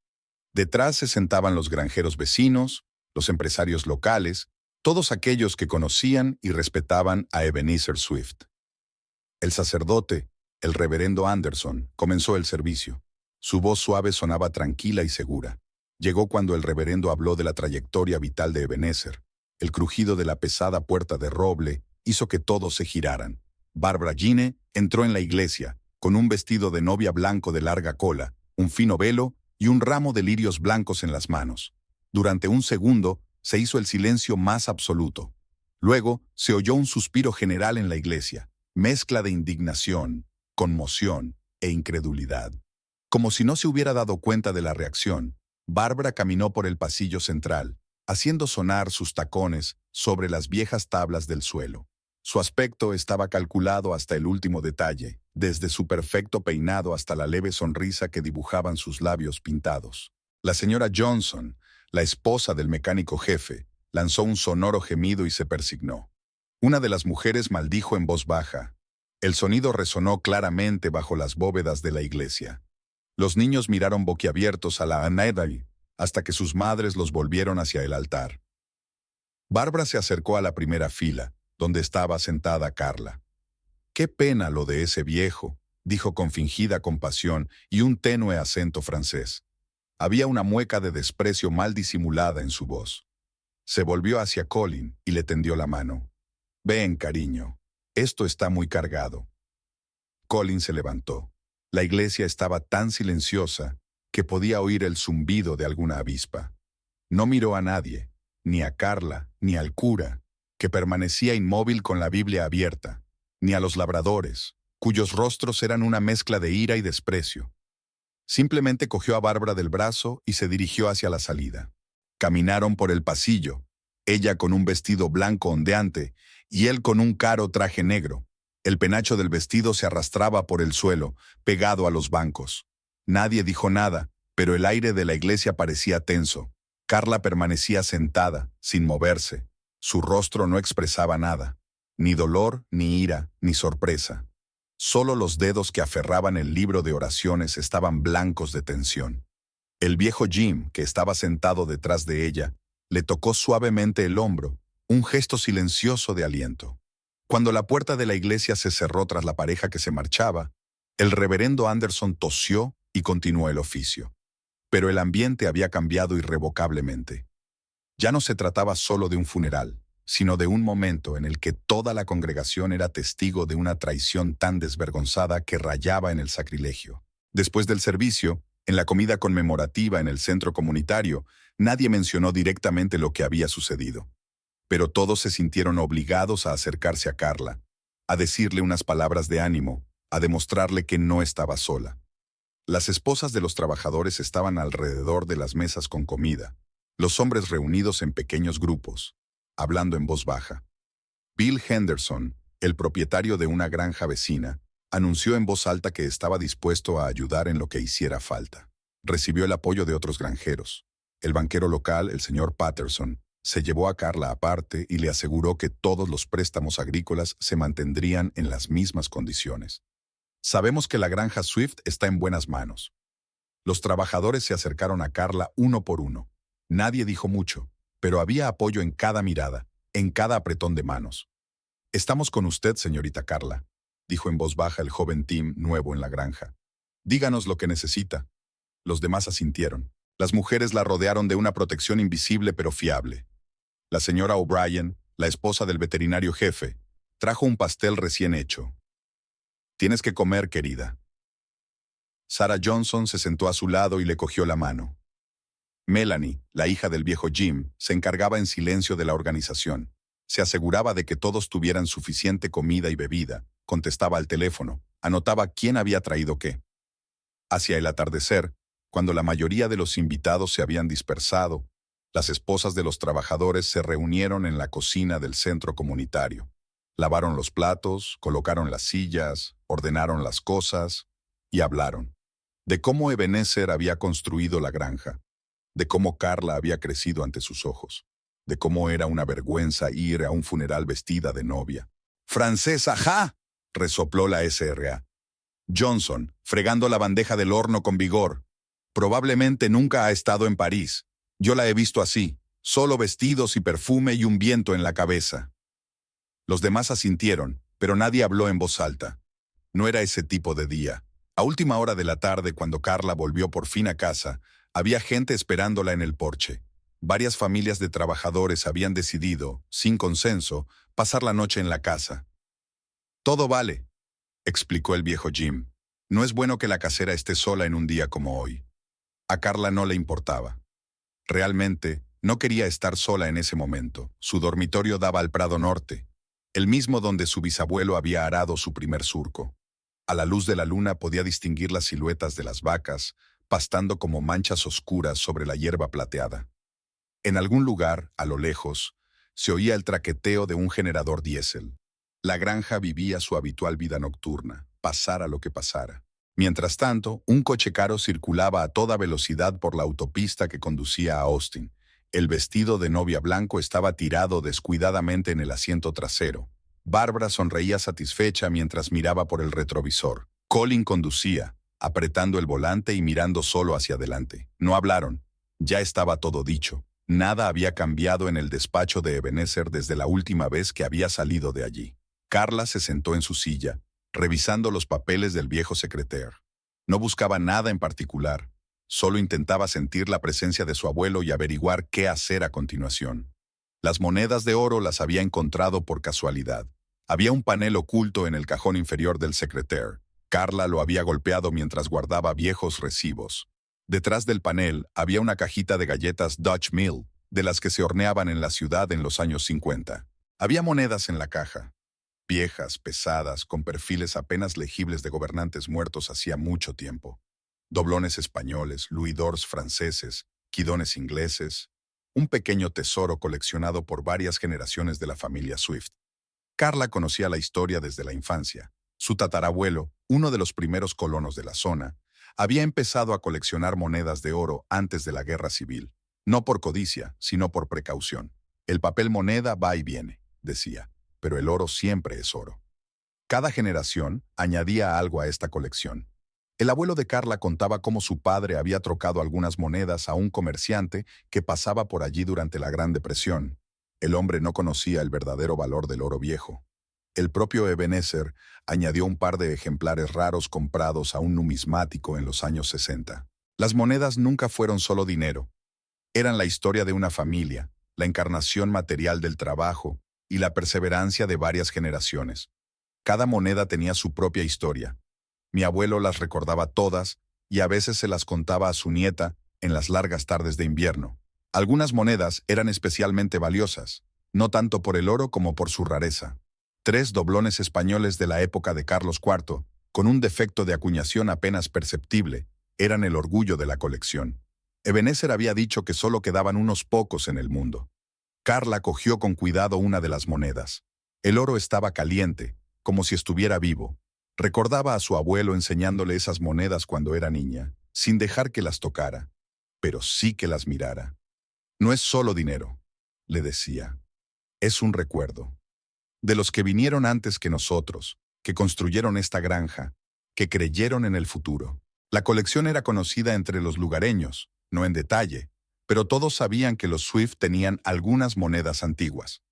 Detrás se sentaban los granjeros vecinos, los empresarios locales, todos aquellos que conocían y respetaban a Ebenezer Swift. El sacerdote, el reverendo Anderson, comenzó el servicio. Su voz suave sonaba tranquila y segura. Llegó cuando el reverendo habló de la trayectoria vital de Ebenezer. El crujido de la pesada puerta de roble hizo que todos se giraran. Barbara Jeanne entró en la iglesia, con un vestido de novia blanco de larga cola, un fino velo y un ramo de lirios blancos en las manos. Durante un segundo se hizo el silencio más absoluto. Luego se oyó un suspiro general en la iglesia, mezcla de indignación, conmoción e incredulidad. Como si no se hubiera dado cuenta de la reacción, Bárbara caminó por el pasillo central, haciendo sonar sus tacones sobre las viejas tablas del suelo. Su aspecto estaba calculado hasta el último detalle, desde su perfecto peinado hasta la leve sonrisa que dibujaban sus labios pintados. La señora Johnson, la esposa del mecánico jefe, lanzó un sonoro gemido y se persignó. Una de las mujeres maldijo en voz baja. El sonido resonó claramente bajo las bóvedas de la iglesia. Los niños miraron boquiabiertos a la Anedai hasta que sus madres los volvieron hacia el altar. Bárbara se acercó a la primera fila, donde estaba sentada Carla. «Qué pena lo de ese viejo», dijo con fingida compasión y un tenue acento francés. Había una mueca de desprecio mal disimulada en su voz. Se volvió hacia Colin y le tendió la mano. «Ven, cariño, esto está muy cargado». Colin se levantó. La iglesia estaba tan silenciosa que podía oír el zumbido de alguna avispa. No miró a nadie, ni a Carla, ni al cura, que permanecía inmóvil con la Biblia abierta, ni a los labradores, cuyos rostros eran una mezcla de ira y desprecio. Simplemente cogió a Bárbara del brazo y se dirigió hacia la salida. Caminaron por el pasillo, ella con un vestido blanco ondeante y él con un caro traje negro. El penacho del vestido se arrastraba por el suelo, pegado a los bancos. Nadie dijo nada, pero el aire de la iglesia parecía tenso. Carla permanecía sentada, sin moverse. Su rostro no expresaba nada, ni dolor, ni ira, ni sorpresa. Solo los dedos que aferraban el libro de oraciones estaban blancos de tensión. El viejo Jim, que estaba sentado detrás de ella, le tocó suavemente el hombro, un gesto silencioso de aliento. Cuando la puerta de la iglesia se cerró tras la pareja que se marchaba, el reverendo Anderson tosió y continuó el oficio. Pero el ambiente había cambiado irrevocablemente. Ya no se trataba solo de un funeral, sino de un momento en el que toda la congregación era testigo de una traición tan desvergonzada que rayaba en el sacrilegio. Después del servicio, en la comida conmemorativa en el centro comunitario, nadie mencionó directamente lo que había sucedido. Pero todos se sintieron obligados a acercarse a Carla, a decirle unas palabras de ánimo, a demostrarle que no estaba sola. Las esposas de los trabajadores estaban alrededor de las mesas con comida, los hombres reunidos en pequeños grupos, hablando en voz baja. Bill Henderson, el propietario de una granja vecina, anunció en voz alta que estaba dispuesto a ayudar en lo que hiciera falta. Recibió el apoyo de otros granjeros. El banquero local, el señor Patterson, se llevó a Carla aparte y le aseguró que todos los préstamos agrícolas se mantendrían en las mismas condiciones. Sabemos que la granja Swift está en buenas manos. Los trabajadores se acercaron a Carla uno por uno. Nadie dijo mucho, pero había apoyo en cada mirada, en cada apretón de manos. «Estamos con usted, señorita Carla», dijo en voz baja el joven Tim, nuevo en la granja. «Díganos lo que necesita». Los demás asintieron. Las mujeres la rodearon de una protección invisible pero fiable. La señora O'Brien, la esposa del veterinario jefe, trajo un pastel recién hecho. «Tienes que comer, querida». Sarah Johnson se sentó a su lado y le cogió la mano. Melanie, la hija del viejo Jim, se encargaba en silencio de la organización. Se aseguraba de que todos tuvieran suficiente comida y bebida, contestaba al teléfono, anotaba quién había traído qué. Hacia el atardecer, cuando la mayoría de los invitados se habían dispersado, las esposas de los trabajadores se reunieron en la cocina del centro comunitario. Lavaron los platos, colocaron las sillas, ordenaron las cosas y hablaron. De cómo Ebenezer había construido la granja, de cómo Carla había crecido ante sus ojos, de cómo era una vergüenza ir a un funeral vestida de novia. «¡Francesa, ja!», resopló la SRA. Johnson, fregando la bandeja del horno con vigor. Probablemente nunca ha estado en París. Yo la he visto así, solo vestidos y perfume y un viento en la cabeza. Los demás asintieron, pero nadie habló en voz alta. No era ese tipo de día. A última hora de la tarde, cuando Carla volvió por fin a casa, había gente esperándola en el porche. Varias familias de trabajadores habían decidido, sin consenso, pasar la noche en la casa. «Todo vale», explicó el viejo Jim. «No es bueno que la casera esté sola en un día como hoy». A Carla no le importaba. Realmente, no quería estar sola en ese momento. Su dormitorio daba al Prado Norte, el mismo donde su bisabuelo había arado su primer surco. A la luz de la luna podía distinguir las siluetas de las vacas, pastando como manchas oscuras sobre la hierba plateada. En algún lugar, a lo lejos, se oía el traqueteo de un generador diésel. La granja vivía su habitual vida nocturna, pasara lo que pasara. Mientras tanto, un coche caro circulaba a toda velocidad por la autopista que conducía a Austin. El vestido de novia blanco estaba tirado descuidadamente en el asiento trasero. Bárbara sonreía satisfecha mientras miraba por el retrovisor. Colin conducía, apretando el volante y mirando solo hacia adelante. No hablaron. Ya estaba todo dicho. Nada había cambiado en el despacho de Ebenezer desde la última vez que había salido de allí. Carla se sentó en su silla, revisando los papeles del viejo secretario. No buscaba nada en particular, solo intentaba sentir la presencia de su abuelo y averiguar qué hacer a continuación. Las monedas de oro las había encontrado por casualidad. Había un panel oculto en el cajón inferior del secretario. Carla lo había golpeado mientras guardaba viejos recibos. Detrás del panel había una cajita de galletas Dutch Mill, de las que se horneaban en la ciudad en los años 50. Había monedas en la caja, viejas, pesadas, con perfiles apenas legibles de gobernantes muertos hacía mucho tiempo. Doblones españoles, louis-d'ors franceses, quidones ingleses, un pequeño tesoro coleccionado por varias generaciones de la familia Swift. Carla conocía la historia desde la infancia. Su tatarabuelo, uno de los primeros colonos de la zona, había empezado a coleccionar monedas de oro antes de la Guerra Civil, no por codicia, sino por precaución. El papel moneda va y viene, decía, pero el oro siempre es oro. Cada generación añadía algo a esta colección. El abuelo de Carla contaba cómo su padre había trocado algunas monedas a un comerciante que pasaba por allí durante la Gran Depresión. El hombre no conocía el verdadero valor del oro viejo. El propio Ebenezer añadió un par de ejemplares raros comprados a un numismático en los años 60. Las monedas nunca fueron solo dinero. Eran la historia de una familia, la encarnación material del trabajo y la perseverancia de varias generaciones. Cada moneda tenía su propia historia. Mi abuelo las recordaba todas y a veces se las contaba a su nieta en las largas tardes de invierno. Algunas monedas eran especialmente valiosas, no tanto por el oro como por su rareza. 3 doblones españoles de la época de Carlos IV, con un defecto de acuñación apenas perceptible, eran el orgullo de la colección. Ebenezer había dicho que solo quedaban unos pocos en el mundo. Carla cogió con cuidado una de las monedas. El oro estaba caliente, como si estuviera vivo. Recordaba a su abuelo enseñándole esas monedas cuando era niña, sin dejar que las tocara, pero sí que las mirara. «No es solo dinero», le decía. «Es un recuerdo. De los que vinieron antes que nosotros, que construyeron esta granja, que creyeron en el futuro». La colección era conocida entre los lugareños, no en detalle, pero todos sabían que los Swift tenían algunas monedas antiguas.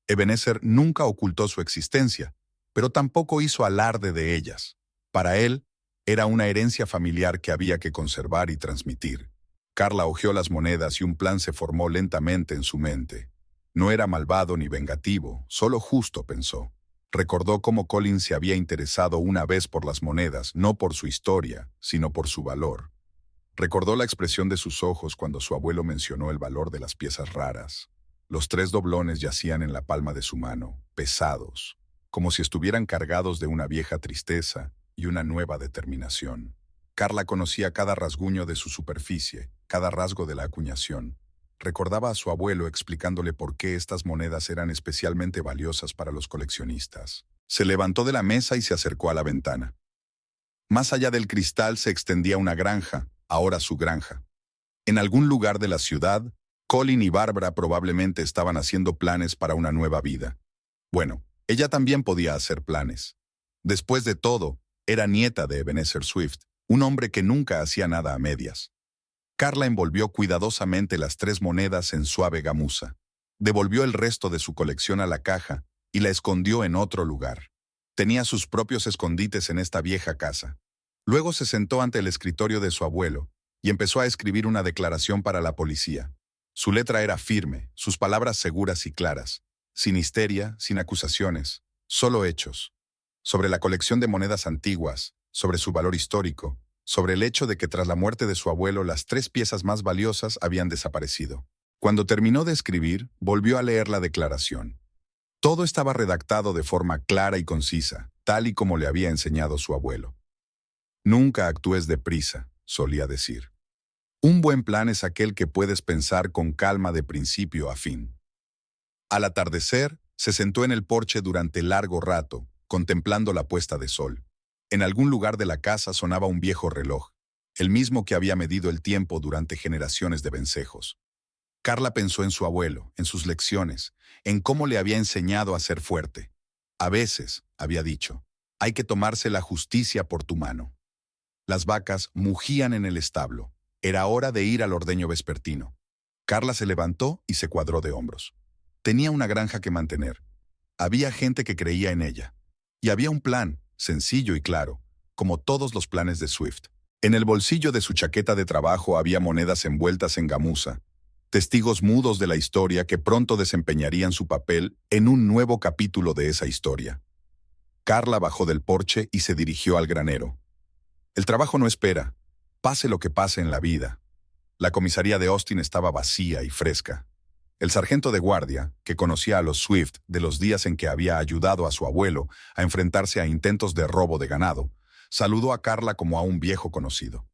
Ebenezer nunca ocultó su existencia, pero tampoco hizo alarde de ellas. Para él, era una herencia familiar que había que conservar y transmitir. Carla hojeó las monedas y un plan se formó lentamente en su mente. No era malvado ni vengativo, solo justo, pensó. Recordó cómo Colin se había interesado una vez por las monedas, no por su historia, sino por su valor. Recordó la expresión de sus ojos cuando su abuelo mencionó el valor de las piezas raras. Los 3 doblones yacían en la palma de su mano, pesados, como si estuvieran cargados de una vieja tristeza y una nueva determinación. Carla conocía cada rasguño de su superficie, cada rasgo de la acuñación. Recordaba a su abuelo explicándole por qué estas monedas eran especialmente valiosas para los coleccionistas. Se levantó de la mesa y se acercó a la ventana. Más allá del cristal se extendía una granja, ahora su granja. En algún lugar de la ciudad, Colin y Bárbara probablemente estaban haciendo planes para una nueva vida. Bueno, ella también podía hacer planes. Después de todo, Era nieta de Ebenezer Swift, un hombre que nunca hacía nada a medias. Carla envolvió cuidadosamente las 3 monedas en suave gamuza. Devolvió el resto de su colección a la caja y la escondió en otro lugar. Tenía sus propios escondites en esta vieja casa. Luego se sentó ante el escritorio de su abuelo y empezó a escribir una declaración para la policía. Su letra era firme, sus palabras seguras y claras, sin histeria, sin acusaciones, solo hechos. Sobre la colección de monedas antiguas, sobre su valor histórico, sobre el hecho de que tras la muerte de su abuelo las 3 piezas más valiosas habían desaparecido. Cuando terminó de escribir, volvió a leer la declaración. Todo estaba redactado de forma clara y concisa, tal y como le había enseñado su abuelo. Nunca actúes deprisa, solía decir. Un buen plan es aquel que puedes pensar con calma de principio a fin. Al atardecer, se sentó en el porche durante largo rato, contemplando la puesta de sol. En algún lugar de la casa sonaba un viejo reloj, el mismo que había medido el tiempo durante generaciones de vencejos. Carla pensó en su abuelo, en sus lecciones, en cómo le había enseñado a ser fuerte. A veces, había dicho, hay que tomarse la justicia por tu mano. Las vacas mugían en el establo. Era hora de ir al ordeño vespertino. Carla se levantó y se cuadró de hombros. Tenía una granja que mantener. Había gente que creía en ella. Y había un plan, sencillo y claro, como todos los planes de Swift. En el bolsillo de su chaqueta de trabajo había monedas envueltas en gamuza, testigos mudos de la historia que pronto desempeñarían su papel en un nuevo capítulo de esa historia. Carla bajó del porche y se dirigió al granero. El trabajo no espera, pase lo que pase en la vida. La comisaría de Austin estaba vacía y fresca. El sargento de guardia, que conocía a los Swift de los días en que había ayudado a su abuelo a enfrentarse a intentos de robo de ganado, saludó a Carla como a un viejo conocido.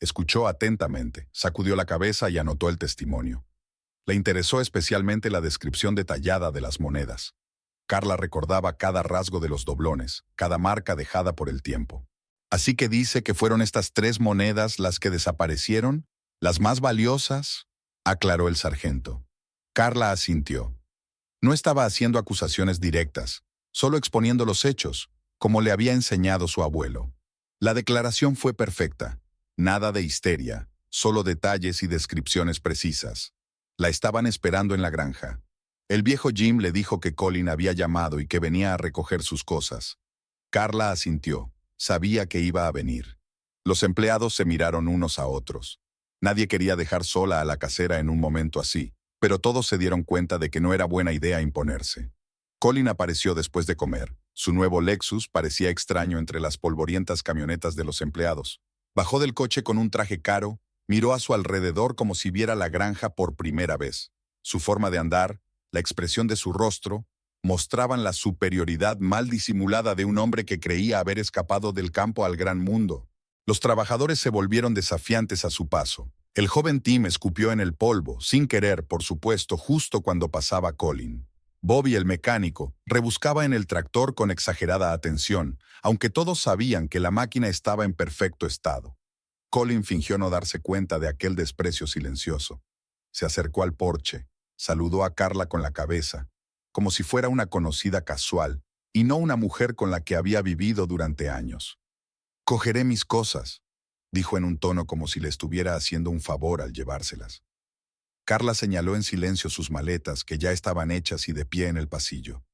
Escuchó atentamente, sacudió la cabeza y anotó el testimonio. Le interesó especialmente la descripción detallada de las monedas. Carla recordaba cada rasgo de los doblones, cada marca dejada por el tiempo. Así que dice que fueron estas 3 monedas las que desaparecieron, las más valiosas, aclaró el sargento. Carla asintió. No estaba haciendo acusaciones directas, solo exponiendo los hechos, como le había enseñado su abuelo. La declaración fue perfecta. Nada de histeria, solo detalles y descripciones precisas. La estaban esperando en la granja. El viejo Jim le dijo que Colin había llamado y que venía a recoger sus cosas. Carla asintió. Sabía que iba a venir. Los empleados se miraron unos a otros. Nadie quería dejar sola a la casera en un momento así, pero todos se dieron cuenta de que no era buena idea imponerse. Colin apareció después de comer. Su nuevo Lexus parecía extraño entre las polvorientas camionetas de los empleados. Bajó del coche con un traje caro, miró a su alrededor como si viera la granja por primera vez. Su forma de andar, la expresión de su rostro, mostraban la superioridad mal disimulada de un hombre que creía haber escapado del campo al gran mundo. Los trabajadores se volvieron desafiantes a su paso. El joven Tim escupió en el polvo, sin querer, por supuesto, justo cuando pasaba Colin. Bobby, el mecánico, rebuscaba en el tractor con exagerada atención, aunque todos sabían que la máquina estaba en perfecto estado. Colin fingió no darse cuenta de aquel desprecio silencioso. Se acercó al porche, saludó a Carla con la cabeza, como si fuera una conocida casual, y no una mujer con la que había vivido durante años. «Cogeré mis cosas», dijo en un tono como si le estuviera haciendo un favor al llevárselas. Carla señaló en silencio sus maletas, que ya estaban hechas y de pie en el pasillo.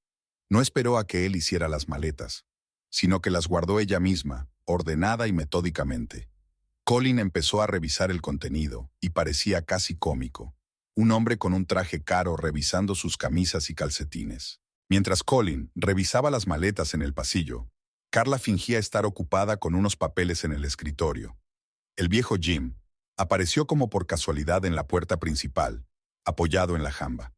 No esperó a que él hiciera las maletas, sino que las guardó ella misma, ordenada y metódicamente. Colin empezó a revisar el contenido, y parecía casi cómico. Un hombre con un traje caro revisando sus camisas y calcetines. Mientras Colin revisaba las maletas en el pasillo, Carla fingía estar ocupada con unos papeles en el escritorio. El viejo Jim apareció como por casualidad en la puerta principal, apoyado en la jamba.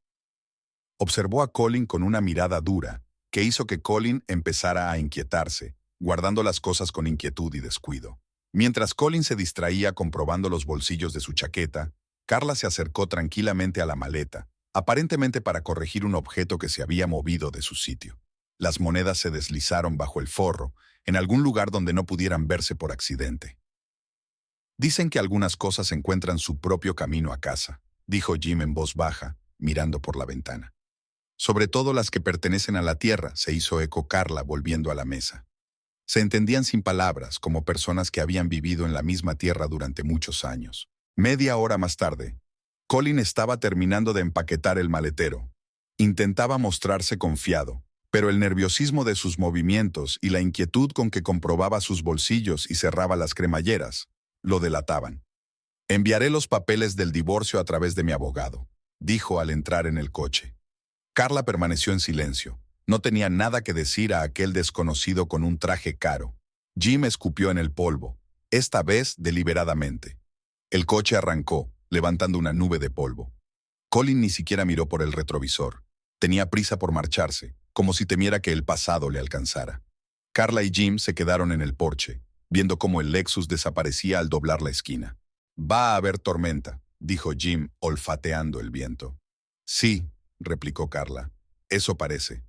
Observó a Colin con una mirada dura, que hizo que Colin empezara a inquietarse, guardando las cosas con inquietud y descuido. Mientras Colin se distraía comprobando los bolsillos de su chaqueta, Carla se acercó tranquilamente a la maleta, aparentemente para corregir un objeto que se había movido de su sitio. Las monedas se deslizaron bajo el forro, en algún lugar donde no pudieran verse por accidente. «Dicen que algunas cosas encuentran su propio camino a casa», dijo Jim en voz baja, mirando por la ventana. «Sobre todo las que pertenecen a la tierra», se hizo eco Carla volviendo a la mesa. Se entendían sin palabras, como personas que habían vivido en la misma tierra durante muchos años. Media hora más tarde, Colin estaba terminando de empaquetar el maletero. Intentaba mostrarse confiado, pero el nerviosismo de sus movimientos y la inquietud con que comprobaba sus bolsillos y cerraba las cremalleras lo delataban. «Enviaré los papeles del divorcio a través de mi abogado», dijo al entrar en el coche. Carla permaneció en silencio. No tenía nada que decir a aquel desconocido con un traje caro. Jim escupió en el polvo, esta vez deliberadamente. El coche arrancó, levantando una nube de polvo. Colin ni siquiera miró por el retrovisor. Tenía prisa por marcharse, como si temiera que el pasado le alcanzara. Carla y Jim se quedaron en el porche, viendo cómo el Lexus desaparecía al doblar la esquina. «Va a haber tormenta», dijo Jim, olfateando el viento. «Sí», replicó Carla, «eso parece».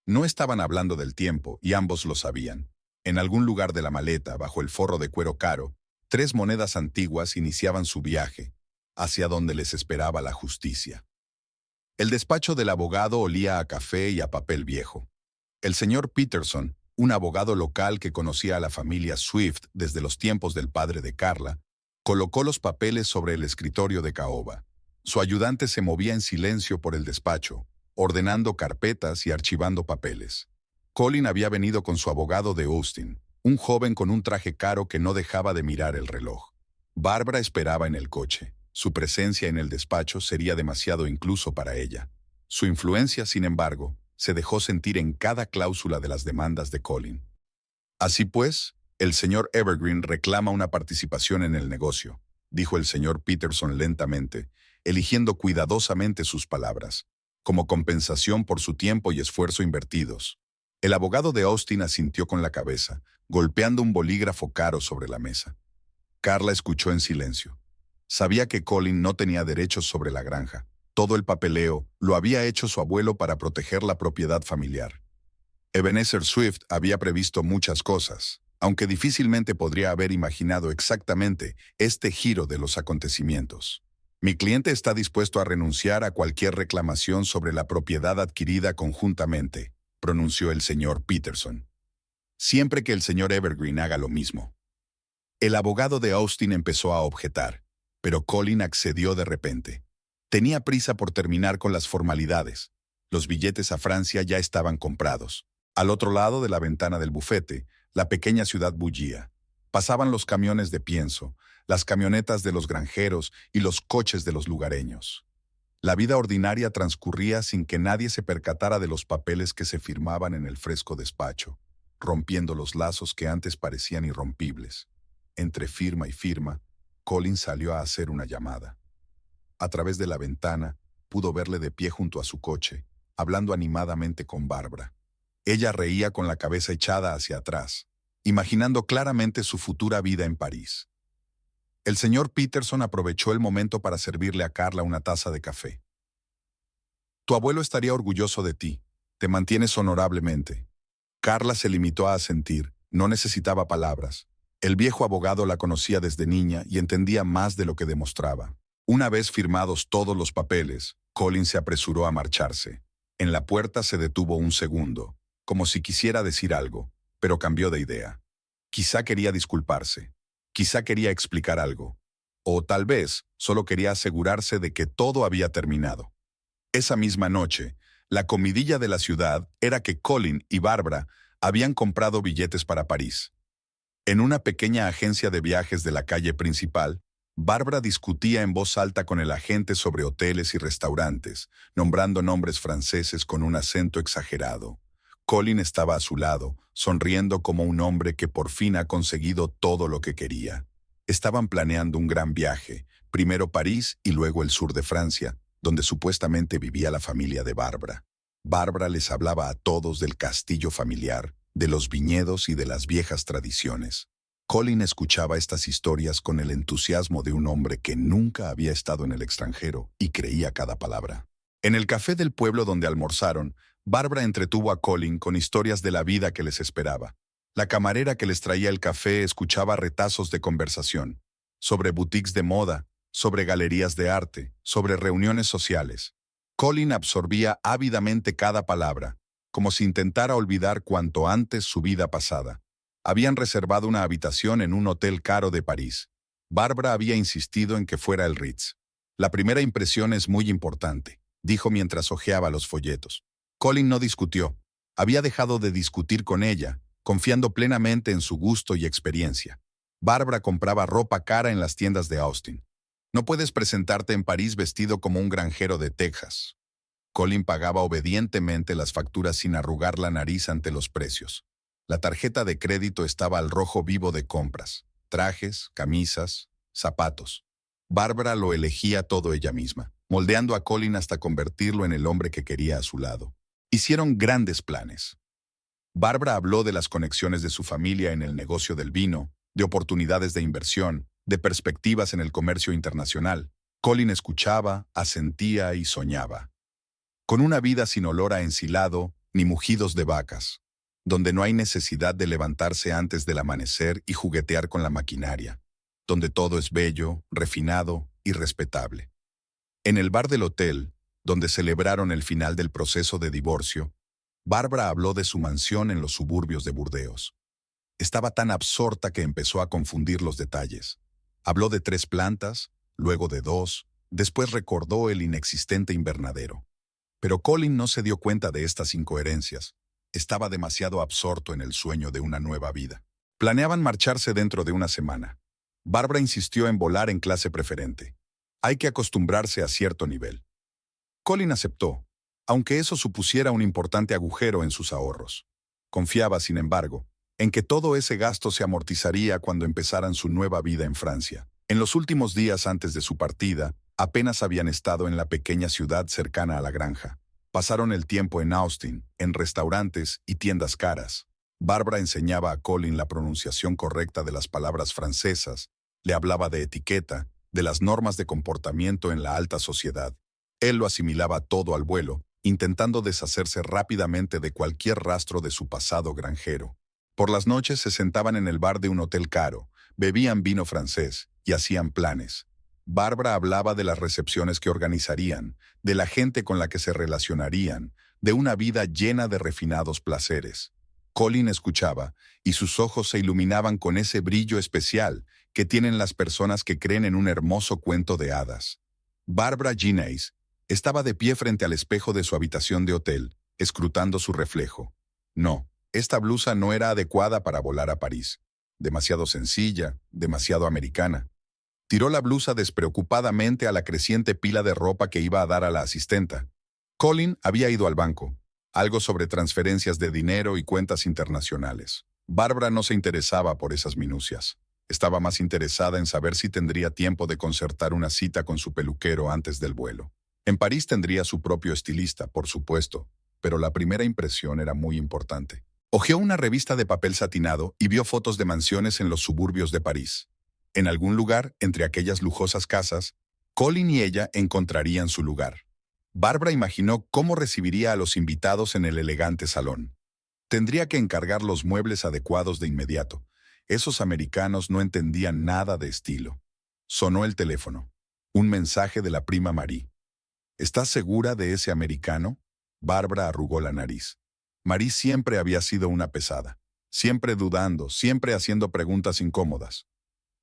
No estaban hablando del tiempo, y ambos lo sabían. En algún lugar de la maleta, bajo el forro de cuero caro, 3 monedas antiguas iniciaban su viaje, hacia donde les esperaba la justicia. El despacho del abogado olía a café y a papel viejo. El señor Peterson, un abogado local que conocía a la familia Swift desde los tiempos del padre de Carla, colocó los papeles sobre el escritorio de caoba. Su ayudante se movía en silencio por el despacho, ordenando carpetas y archivando papeles. Colin había venido con su abogado de Austin, un joven con un traje caro que no dejaba de mirar el reloj. Bárbara esperaba en el coche. Su presencia en el despacho sería demasiado incluso para ella. Su influencia, sin embargo, se dejó sentir en cada cláusula de las demandas de Colin. «Así pues, el señor Evergreen reclama una participación en el negocio», dijo el señor Peterson lentamente, eligiendo cuidadosamente sus palabras, como compensación por su tiempo y esfuerzo invertidos. El abogado de Austin asintió con la cabeza, golpeando un bolígrafo caro sobre la mesa. Carla escuchó en silencio. Sabía que Colin no tenía derechos sobre la granja. Todo el papeleo lo había hecho su abuelo para proteger la propiedad familiar. Ebenezer Swift había previsto muchas cosas, aunque difícilmente podría haber imaginado exactamente este giro de los acontecimientos. «Mi cliente está dispuesto a renunciar a cualquier reclamación sobre la propiedad adquirida conjuntamente», pronunció el señor Peterson. «Siempre que el señor Evergreen haga lo mismo». El abogado de Austin empezó a objetar, pero Colin accedió de repente. Tenía prisa por terminar con las formalidades. Los billetes a Francia ya estaban comprados. Al otro lado de la ventana del bufete, la pequeña ciudad bullía. Pasaban los camiones de pienso, las camionetas de los granjeros y los coches de los lugareños. La vida ordinaria transcurría sin que nadie se percatara de los papeles que se firmaban en el fresco despacho, rompiendo los lazos que antes parecían irrompibles. Entre firma y firma, Colin salió a hacer una llamada. A través de la ventana, pudo verle de pie junto a su coche, hablando animadamente con Bárbara. Ella reía con la cabeza echada hacia atrás, imaginando claramente su futura vida en París. El señor Peterson aprovechó el momento para servirle a Carla una taza de café. «Tu abuelo estaría orgulloso de ti. Te mantienes honorablemente». Carla se limitó a asentir, no necesitaba palabras. El viejo abogado la conocía desde niña y entendía más de lo que demostraba. Una vez firmados todos los papeles, Colin se apresuró a marcharse. En la puerta se detuvo un segundo, como si quisiera decir algo, pero cambió de idea. Quizá quería disculparse. Quizá quería explicar algo. O tal vez solo quería asegurarse de que todo había terminado. Esa misma noche, la comidilla de la ciudad era que Colin y Bárbara habían comprado billetes para París. En una pequeña agencia de viajes de la calle principal, Bárbara discutía en voz alta con el agente sobre hoteles y restaurantes, nombrando nombres franceses con un acento exagerado. Colin estaba a su lado, sonriendo como un hombre que por fin ha conseguido todo lo que quería. Estaban planeando un gran viaje, primero París y luego el sur de Francia, donde supuestamente vivía la familia de Bárbara. Bárbara les hablaba a todos del castillo familiar, de los viñedos y de las viejas tradiciones. Colin escuchaba estas historias con el entusiasmo de un hombre que nunca había estado en el extranjero y creía cada palabra. En el café del pueblo donde almorzaron, Bárbara entretuvo a Colin con historias de la vida que les esperaba. La camarera que les traía el café escuchaba retazos de conversación, sobre boutiques de moda, sobre galerías de arte, sobre reuniones sociales. Colin absorbía ávidamente cada palabra, como si intentara olvidar cuanto antes su vida pasada. Habían reservado una habitación en un hotel caro de París. Bárbara había insistido en que fuera el Ritz. La primera impresión es muy importante, dijo mientras hojeaba los folletos. Colin no discutió. Había dejado de discutir con ella, confiando plenamente en su gusto y experiencia. Bárbara compraba ropa cara en las tiendas de Austin. No puedes presentarte en París vestido como un granjero de Texas. Colin pagaba obedientemente las facturas sin arrugar la nariz ante los precios. La tarjeta de crédito estaba al rojo vivo de compras, trajes, camisas, zapatos. Bárbara lo elegía todo ella misma, moldeando a Colin hasta convertirlo en el hombre que quería a su lado. Hicieron grandes planes. Bárbara habló de las conexiones de su familia en el negocio del vino, de oportunidades de inversión, de perspectivas en el comercio internacional. Colin escuchaba, asentía y soñaba. Con una vida sin olor a ensilado ni mugidos de vacas, donde no hay necesidad de levantarse antes del amanecer y juguetear con la maquinaria, donde todo es bello, refinado y respetable. En el bar del hotel, donde celebraron el final del proceso de divorcio, Bárbara habló de su mansión en los suburbios de Burdeos. Estaba tan absorta que empezó a confundir los detalles. Habló de 3 plantas, luego de 2, después recordó el inexistente invernadero. Pero Colin no se dio cuenta de estas incoherencias. Estaba demasiado absorto en el sueño de una nueva vida. Planeaban marcharse dentro de una semana. Bárbara insistió en volar en clase preferente. Hay que acostumbrarse a cierto nivel. Colin aceptó, aunque eso supusiera un importante agujero en sus ahorros. Confiaba, sin embargo, en que todo ese gasto se amortizaría cuando empezaran su nueva vida en Francia. En los últimos días antes de su partida, apenas habían estado en la pequeña ciudad cercana a la granja. Pasaron el tiempo en Austin, en restaurantes y tiendas caras. Bárbara enseñaba a Colin la pronunciación correcta de las palabras francesas, le hablaba de etiqueta, de las normas de comportamiento en la alta sociedad. Él lo asimilaba todo al vuelo, intentando deshacerse rápidamente de cualquier rastro de su pasado granjero. Por las noches se sentaban en el bar de un hotel caro, bebían vino francés y hacían planes. Bárbara hablaba de las recepciones que organizarían, de la gente con la que se relacionarían, de una vida llena de refinados placeres. Colin escuchaba, y sus ojos se iluminaban con ese brillo especial que tienen las personas que creen en un hermoso cuento de hadas. Bárbara Gineis estaba de pie frente al espejo de su habitación de hotel, escrutando su reflejo. No, esta blusa no era adecuada para volar a París. Demasiado sencilla, demasiado americana. Tiró la blusa despreocupadamente a la creciente pila de ropa que iba a dar a la asistenta. Colin había ido al banco. Algo sobre transferencias de dinero y cuentas internacionales. Bárbara no se interesaba por esas minucias. Estaba más interesada en saber si tendría tiempo de concertar una cita con su peluquero antes del vuelo. En París tendría su propio estilista, por supuesto, pero la primera impresión era muy importante. Hojeó una revista de papel satinado y vio fotos de mansiones en los suburbios de París. En algún lugar, entre aquellas lujosas casas, Colin y ella encontrarían su lugar. Bárbara imaginó cómo recibiría a los invitados en el elegante salón. Tendría que encargar los muebles adecuados de inmediato. Esos americanos no entendían nada de estilo. Sonó el teléfono. Un mensaje de la prima Marie. ¿Estás segura de ese americano? Bárbara arrugó la nariz. Marie siempre había sido una pesada. Siempre dudando, siempre haciendo preguntas incómodas.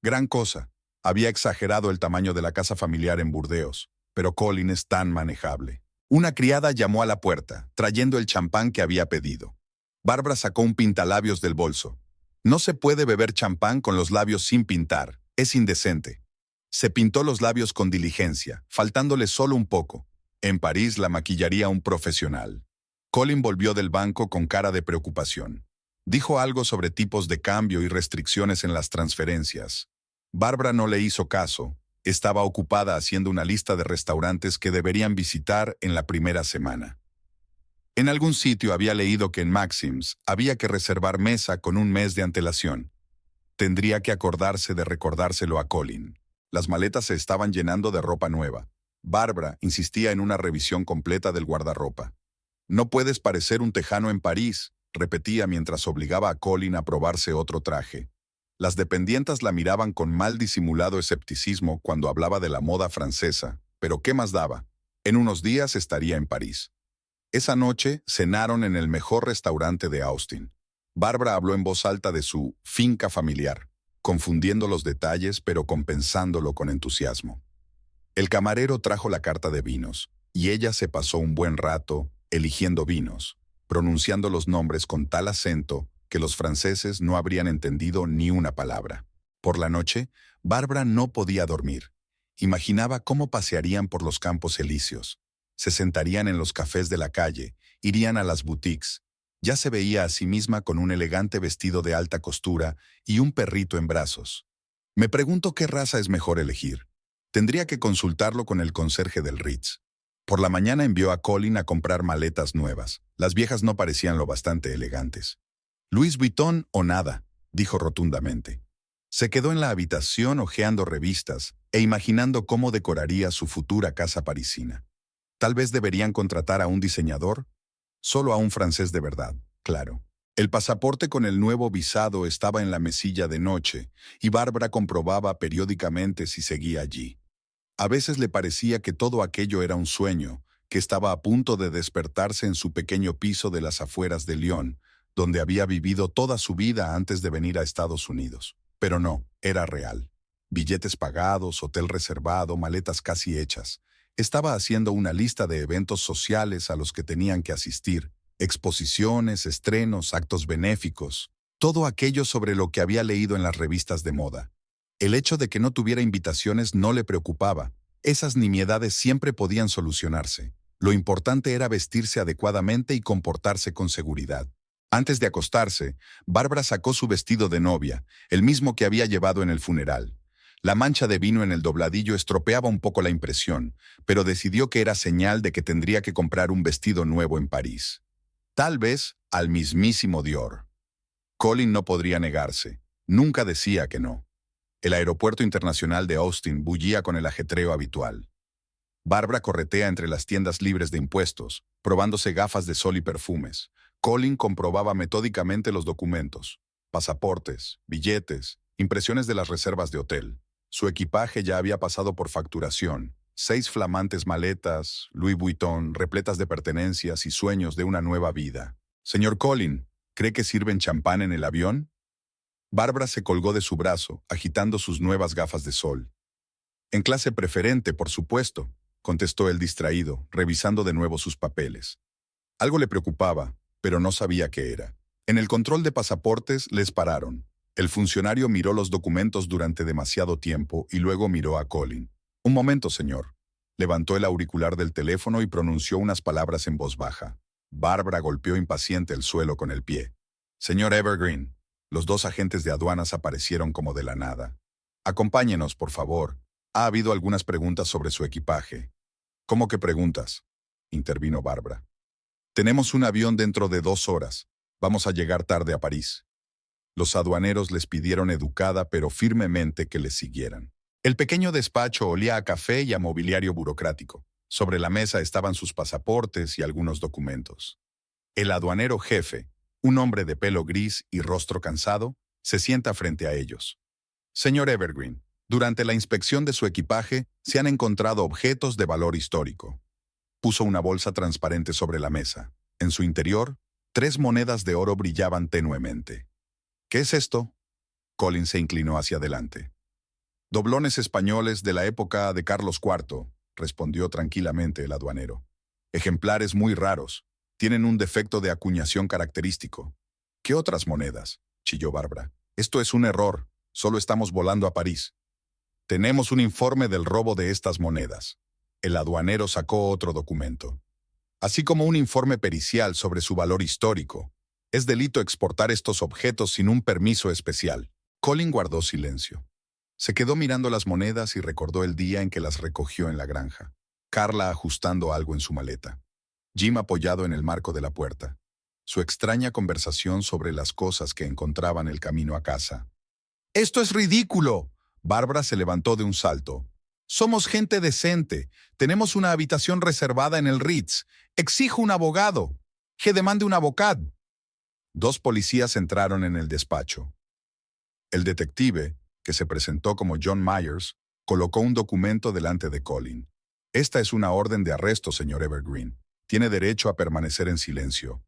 Gran cosa. Había exagerado el tamaño de la casa familiar en Burdeos, pero Colin es tan manejable. Una criada llamó a la puerta, trayendo el champán que había pedido. Bárbara sacó un pintalabios del bolso. No se puede beber champán con los labios sin pintar. Es indecente. Se pintó los labios con diligencia, faltándole solo un poco. En París la maquillaría un profesional. Colin volvió del banco con cara de preocupación. Dijo algo sobre tipos de cambio y restricciones en las transferencias. Bárbara no le hizo caso. Estaba ocupada haciendo una lista de restaurantes que deberían visitar en la primera semana. En algún sitio había leído que en Maxim's había que reservar mesa con un mes de antelación. Tendría que acordarse de recordárselo a Colin. Las maletas se estaban llenando de ropa nueva. Bárbara insistía en una revisión completa del guardarropa. «No puedes parecer un tejano en París», repetía mientras obligaba a Colin a probarse otro traje. Las dependientas la miraban con mal disimulado escepticismo cuando hablaba de la moda francesa, pero ¿qué más daba? En unos días estaría en París. Esa noche cenaron en el mejor restaurante de Austin. Bárbara habló en voz alta de su finca familiar, confundiendo los detalles pero compensándolo con entusiasmo. El camarero trajo la carta de vinos, y ella se pasó un buen rato eligiendo vinos, pronunciando los nombres con tal acento que los franceses no habrían entendido ni una palabra. Por la noche, Bárbara no podía dormir. Imaginaba cómo pasearían por los campos elíseos. Se sentarían en los cafés de la calle, irían a las boutiques. Ya se veía a sí misma con un elegante vestido de alta costura y un perrito en brazos. Me pregunto qué raza es mejor elegir. Tendría que consultarlo con el conserje del Ritz. Por la mañana envió a Colin a comprar maletas nuevas. Las viejas no parecían lo bastante elegantes. Louis Vuitton o nada, dijo rotundamente. Se quedó en la habitación hojeando revistas e imaginando cómo decoraría su futura casa parisina. Tal vez deberían contratar a un diseñador, solo a un francés de verdad, claro. El pasaporte con el nuevo visado estaba en la mesilla de noche y Bárbara comprobaba periódicamente si seguía allí. A veces le parecía que todo aquello era un sueño, que estaba a punto de despertarse en su pequeño piso de las afueras de Lyon, donde había vivido toda su vida antes de venir a Estados Unidos. Pero no, era real. Billetes pagados, hotel reservado, maletas casi hechas. Estaba haciendo una lista de eventos sociales a los que tenían que asistir, exposiciones, estrenos, actos benéficos, todo aquello sobre lo que había leído en las revistas de moda. El hecho de que no tuviera invitaciones no le preocupaba. Esas nimiedades siempre podían solucionarse. Lo importante era vestirse adecuadamente y comportarse con seguridad. Antes de acostarse, Bárbara sacó su vestido de novia, el mismo que había llevado en el funeral. La mancha de vino en el dobladillo estropeaba un poco la impresión, pero decidió que era señal de que tendría que comprar un vestido nuevo en París. Tal vez al mismísimo Dior. Colin no podría negarse. Nunca decía que no. El aeropuerto internacional de Austin bullía con el ajetreo habitual. Bárbara corretea entre las tiendas libres de impuestos, probándose gafas de sol y perfumes. Colin comprobaba metódicamente los documentos, pasaportes, billetes, impresiones de las reservas de hotel. Su equipaje ya había pasado por facturación. 6 flamantes maletas, Louis Vuitton, repletas de pertenencias y sueños de una nueva vida. «Señor Colin, ¿cree que sirven champán en el avión?» Bárbara se colgó de su brazo, agitando sus nuevas gafas de sol. «En clase preferente, por supuesto», contestó el distraído, revisando de nuevo sus papeles. Algo le preocupaba, pero no sabía qué era. En el control de pasaportes les pararon. El funcionario miró los documentos durante demasiado tiempo y luego miró a Colin. «Un momento, señor». Levantó el auricular del teléfono y pronunció unas palabras en voz baja. Bárbara golpeó impaciente el suelo con el pie. «Señor Evergreen». Los 2 agentes de aduanas aparecieron como de la nada. «Acompáñenos, por favor. Ha habido algunas preguntas sobre su equipaje». «¿Cómo que preguntas?», intervino Bárbara. «Tenemos un avión dentro de 2 horas. Vamos a llegar tarde a París». Los aduaneros les pidieron educada pero firmemente que les siguieran. El pequeño despacho olía a café y a mobiliario burocrático. Sobre la mesa estaban sus pasaportes y algunos documentos. El aduanero jefe, un hombre de pelo gris y rostro cansado, se sienta frente a ellos. «Señor Evergreen, durante la inspección de su equipaje se han encontrado objetos de valor histórico». Puso una bolsa transparente sobre la mesa. En su interior, 3 monedas de oro brillaban tenuemente. «¿Qué es esto?». Colin se inclinó hacia adelante. «Doblones españoles de la época de Carlos IV», respondió tranquilamente el aduanero. «Ejemplares muy raros. Tienen un defecto de acuñación característico». «¿Qué otras monedas?», chilló Bárbara. «Esto es un error. Solo estamos volando a París». «Tenemos un informe del robo de estas monedas». El aduanero sacó otro documento. «Así como un informe pericial sobre su valor histórico. Es delito exportar estos objetos sin un permiso especial». Colin guardó silencio. Se quedó mirando las monedas y recordó el día en que las recogió en la granja. Carla ajustando algo en su maleta. Jim apoyado en el marco de la puerta. Su extraña conversación sobre las cosas que encontraban el camino a casa. «¡Esto es ridículo!». Bárbara se levantó de un salto. «Somos gente decente. Tenemos una habitación reservada en el Ritz. Exijo un abogado. Que demande un avocat». 2 policías entraron en el despacho. El detective, que se presentó como John Myers, colocó un documento delante de Colin. «Esta es una orden de arresto, señor Evergreen. Tiene derecho a permanecer en silencio».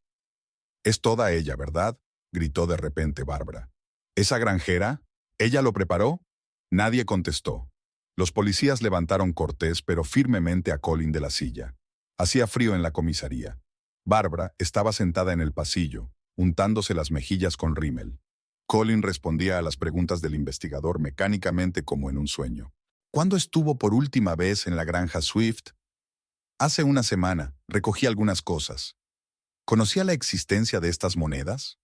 «Es toda ella, ¿verdad?». gritó de repente Bárbara. ¿Esa granjera? ¿Ella lo preparó? Nadie contestó. Los policías levantaron cortés pero firmemente a Colin de la silla. Hacía frío en la comisaría. Bárbara estaba sentada en el pasillo, untándose las mejillas con rímel. Colin respondía a las preguntas del investigador mecánicamente como en un sueño. ¿Cuándo estuvo por última vez en la granja Swift? Hace una semana. Recogí algunas cosas. ¿Conocía la existencia de estas monedas?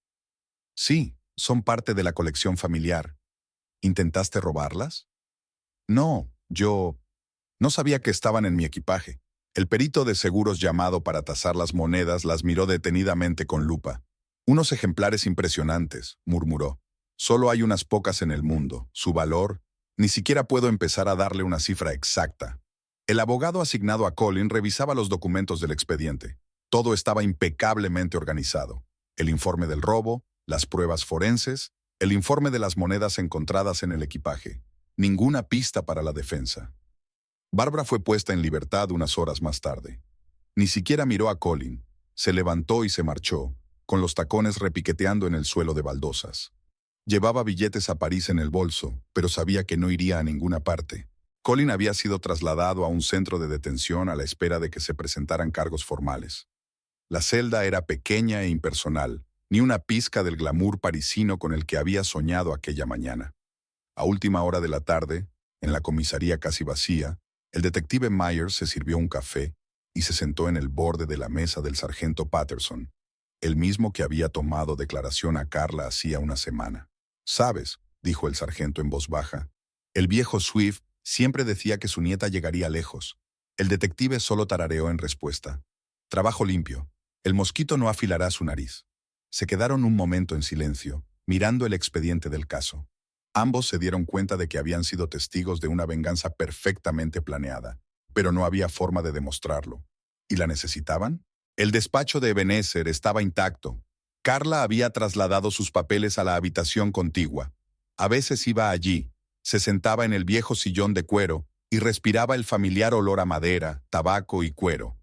Sí, son parte de la colección familiar. ¿Intentaste robarlas? No, yo no sabía que estaban en mi equipaje. El perito de seguros llamado para tasar las monedas las miró detenidamente con lupa. Unos ejemplares impresionantes, murmuró. Solo hay unas pocas en el mundo. Su valor, ni siquiera puedo empezar a darle una cifra exacta. El abogado asignado a Colin revisaba los documentos del expediente. Todo estaba impecablemente organizado. El informe del robo, las pruebas forenses, el informe de las monedas encontradas en el equipaje. Ninguna pista para la defensa. Bárbara fue puesta en libertad unas horas más tarde. Ni siquiera miró a Colin. Se levantó y se marchó, con los tacones repiqueteando en el suelo de baldosas. Llevaba billetes a París en el bolso, pero sabía que no iría a ninguna parte. Colin había sido trasladado a un centro de detención a la espera de que se presentaran cargos formales. La celda era pequeña e impersonal, ni una pizca del glamour parisino con el que había soñado aquella mañana. A última hora de la tarde, en la comisaría casi vacía, el detective Myers se sirvió un café y se sentó en el borde de la mesa del sargento Patterson, el mismo que había tomado declaración a Carla hacía una semana. «Sabes», dijo el sargento en voz baja, «el viejo Swift siempre decía que su nieta llegaría lejos». El detective solo tarareó en respuesta. «Trabajo limpio. El mosquito no afilará su nariz». Se quedaron un momento en silencio, mirando el expediente del caso. Ambos se dieron cuenta de que habían sido testigos de una venganza perfectamente planeada, pero no había forma de demostrarlo. ¿Y la necesitaban? El despacho de Ebenezer estaba intacto. Carla había trasladado sus papeles a la habitación contigua. A veces iba allí, se sentaba en el viejo sillón de cuero y respiraba el familiar olor a madera, tabaco y cuero.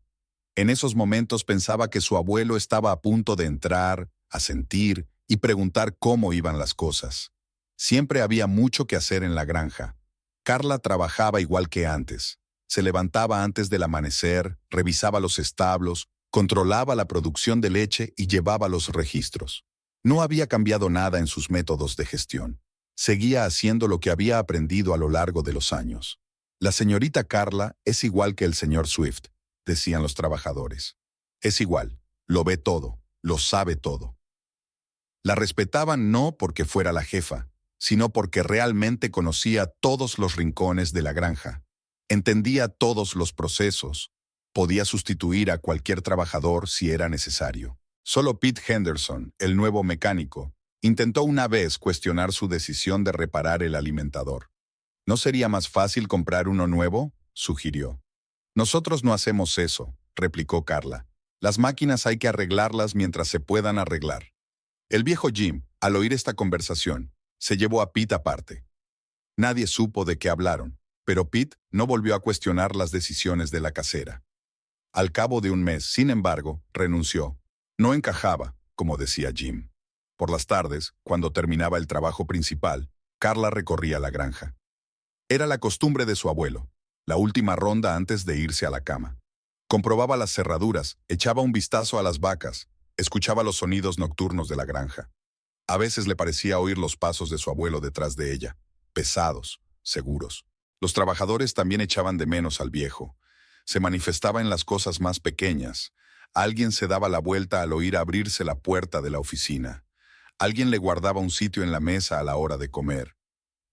En esos momentos pensaba que su abuelo estaba a punto de entrar, a sentir y preguntar cómo iban las cosas. Siempre había mucho que hacer en la granja. Carla trabajaba igual que antes. Se levantaba antes del amanecer, revisaba los establos, controlaba la producción de leche y llevaba los registros. No había cambiado nada en sus métodos de gestión. Seguía haciendo lo que había aprendido a lo largo de los años. La señorita Carla es igual que el señor Swift, decían los trabajadores. Es igual, lo ve todo, lo sabe todo. La respetaban no porque fuera la jefa, sino porque realmente conocía todos los rincones de la granja. Entendía todos los procesos. Podía sustituir a cualquier trabajador si era necesario. Solo Pete Henderson, el nuevo mecánico, intentó una vez cuestionar su decisión de reparar el alimentador. ¿No sería más fácil comprar uno nuevo?, sugirió. Nosotros no hacemos eso, replicó Carla. Las máquinas hay que arreglarlas mientras se puedan arreglar. El viejo Jim, al oír esta conversación, se llevó a Pete aparte. Nadie supo de qué hablaron, pero Pete no volvió a cuestionar las decisiones de la casera. Al cabo de un mes, sin embargo, renunció. No encajaba, como decía Jim. Por las tardes, cuando terminaba el trabajo principal, Carla recorría la granja. Era la costumbre de su abuelo, la última ronda antes de irse a la cama. Comprobaba las cerraduras, echaba un vistazo a las vacas, escuchaba los sonidos nocturnos de la granja. A veces le parecía oír los pasos de su abuelo detrás de ella, pesados, seguros. Los trabajadores también echaban de menos al viejo. Se manifestaba en las cosas más pequeñas. Alguien se daba la vuelta al oír abrirse la puerta de la oficina. Alguien le guardaba un sitio en la mesa a la hora de comer.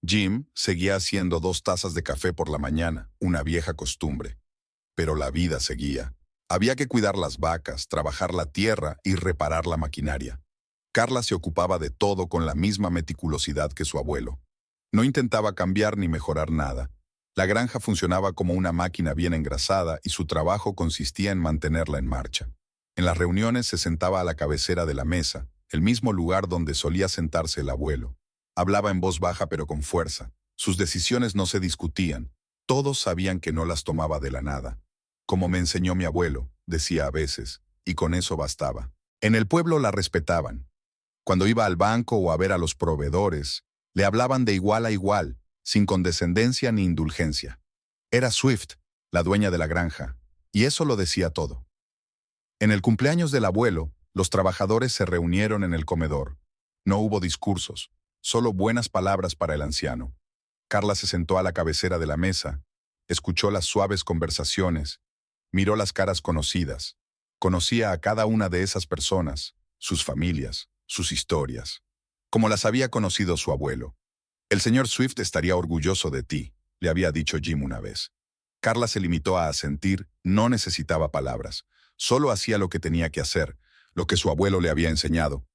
Jim seguía haciendo 2 tazas de café por la mañana, una vieja costumbre. Pero la vida seguía. Había que cuidar las vacas, trabajar la tierra y reparar la maquinaria. Carla se ocupaba de todo con la misma meticulosidad que su abuelo. No intentaba cambiar ni mejorar nada. La granja funcionaba como una máquina bien engrasada y su trabajo consistía en mantenerla en marcha. En las reuniones se sentaba a la cabecera de la mesa, el mismo lugar donde solía sentarse el abuelo. Hablaba en voz baja pero con fuerza. Sus decisiones no se discutían. Todos sabían que no las tomaba de la nada. Como me enseñó mi abuelo, decía a veces, y con eso bastaba. En el pueblo la respetaban. Cuando iba al banco o a ver a los proveedores, le hablaban de igual a igual, sin condescendencia ni indulgencia. Era Swift, la dueña de la granja, y eso lo decía todo. En el cumpleaños del abuelo, los trabajadores se reunieron en el comedor. No hubo discursos, solo buenas palabras para el anciano. Carla se sentó a la cabecera de la mesa, escuchó las suaves conversaciones, miró las caras conocidas. Conocía a cada una de esas personas, sus familias, sus historias, como las había conocido su abuelo. El señor Swift estaría orgulloso de ti, le había dicho Jim una vez. Carla se limitó a asentir, no necesitaba palabras, solo hacía lo que tenía que hacer, lo que su abuelo le había enseñado,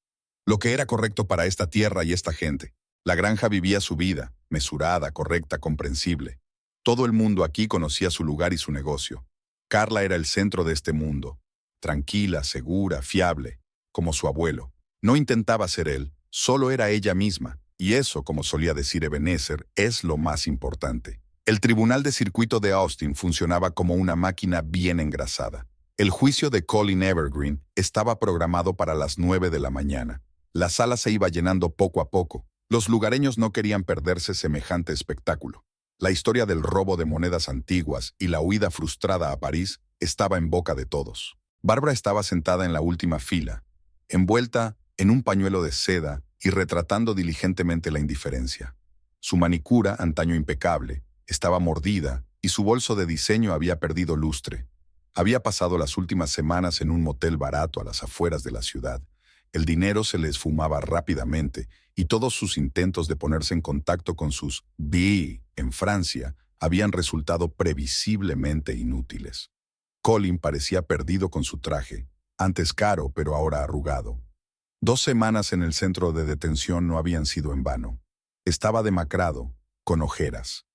lo que era correcto para esta tierra y esta gente. La granja vivía su vida, mesurada, correcta, comprensible. Todo el mundo aquí conocía su lugar y su negocio. Carla era el centro de este mundo, tranquila, segura, fiable, como su abuelo. No intentaba ser él, solo era ella misma, y eso, como solía decir Ebenezer, es lo más importante. El tribunal de circuito de Austin funcionaba como una máquina bien engrasada. El juicio de Colin Evergreen estaba programado para las 9 de la mañana. La sala se iba llenando poco a poco. Los lugareños no querían perderse semejante espectáculo. La historia del robo de monedas antiguas y la huida frustrada a París estaba en boca de todos. Bárbara estaba sentada en la última fila, envuelta en un pañuelo de seda y retratando diligentemente la indiferencia. Su manicura, antaño impecable, estaba mordida y su bolso de diseño había perdido lustre. Había pasado las últimas semanas en un motel barato a las afueras de la ciudad. El dinero se le esfumaba rápidamente y todos sus intentos de ponerse en contacto con sus B en Francia habían resultado previsiblemente inútiles. Colin parecía perdido con su traje, antes caro pero ahora arrugado. 2 semanas en el centro de detención no habían sido en vano. Estaba demacrado, con ojeras.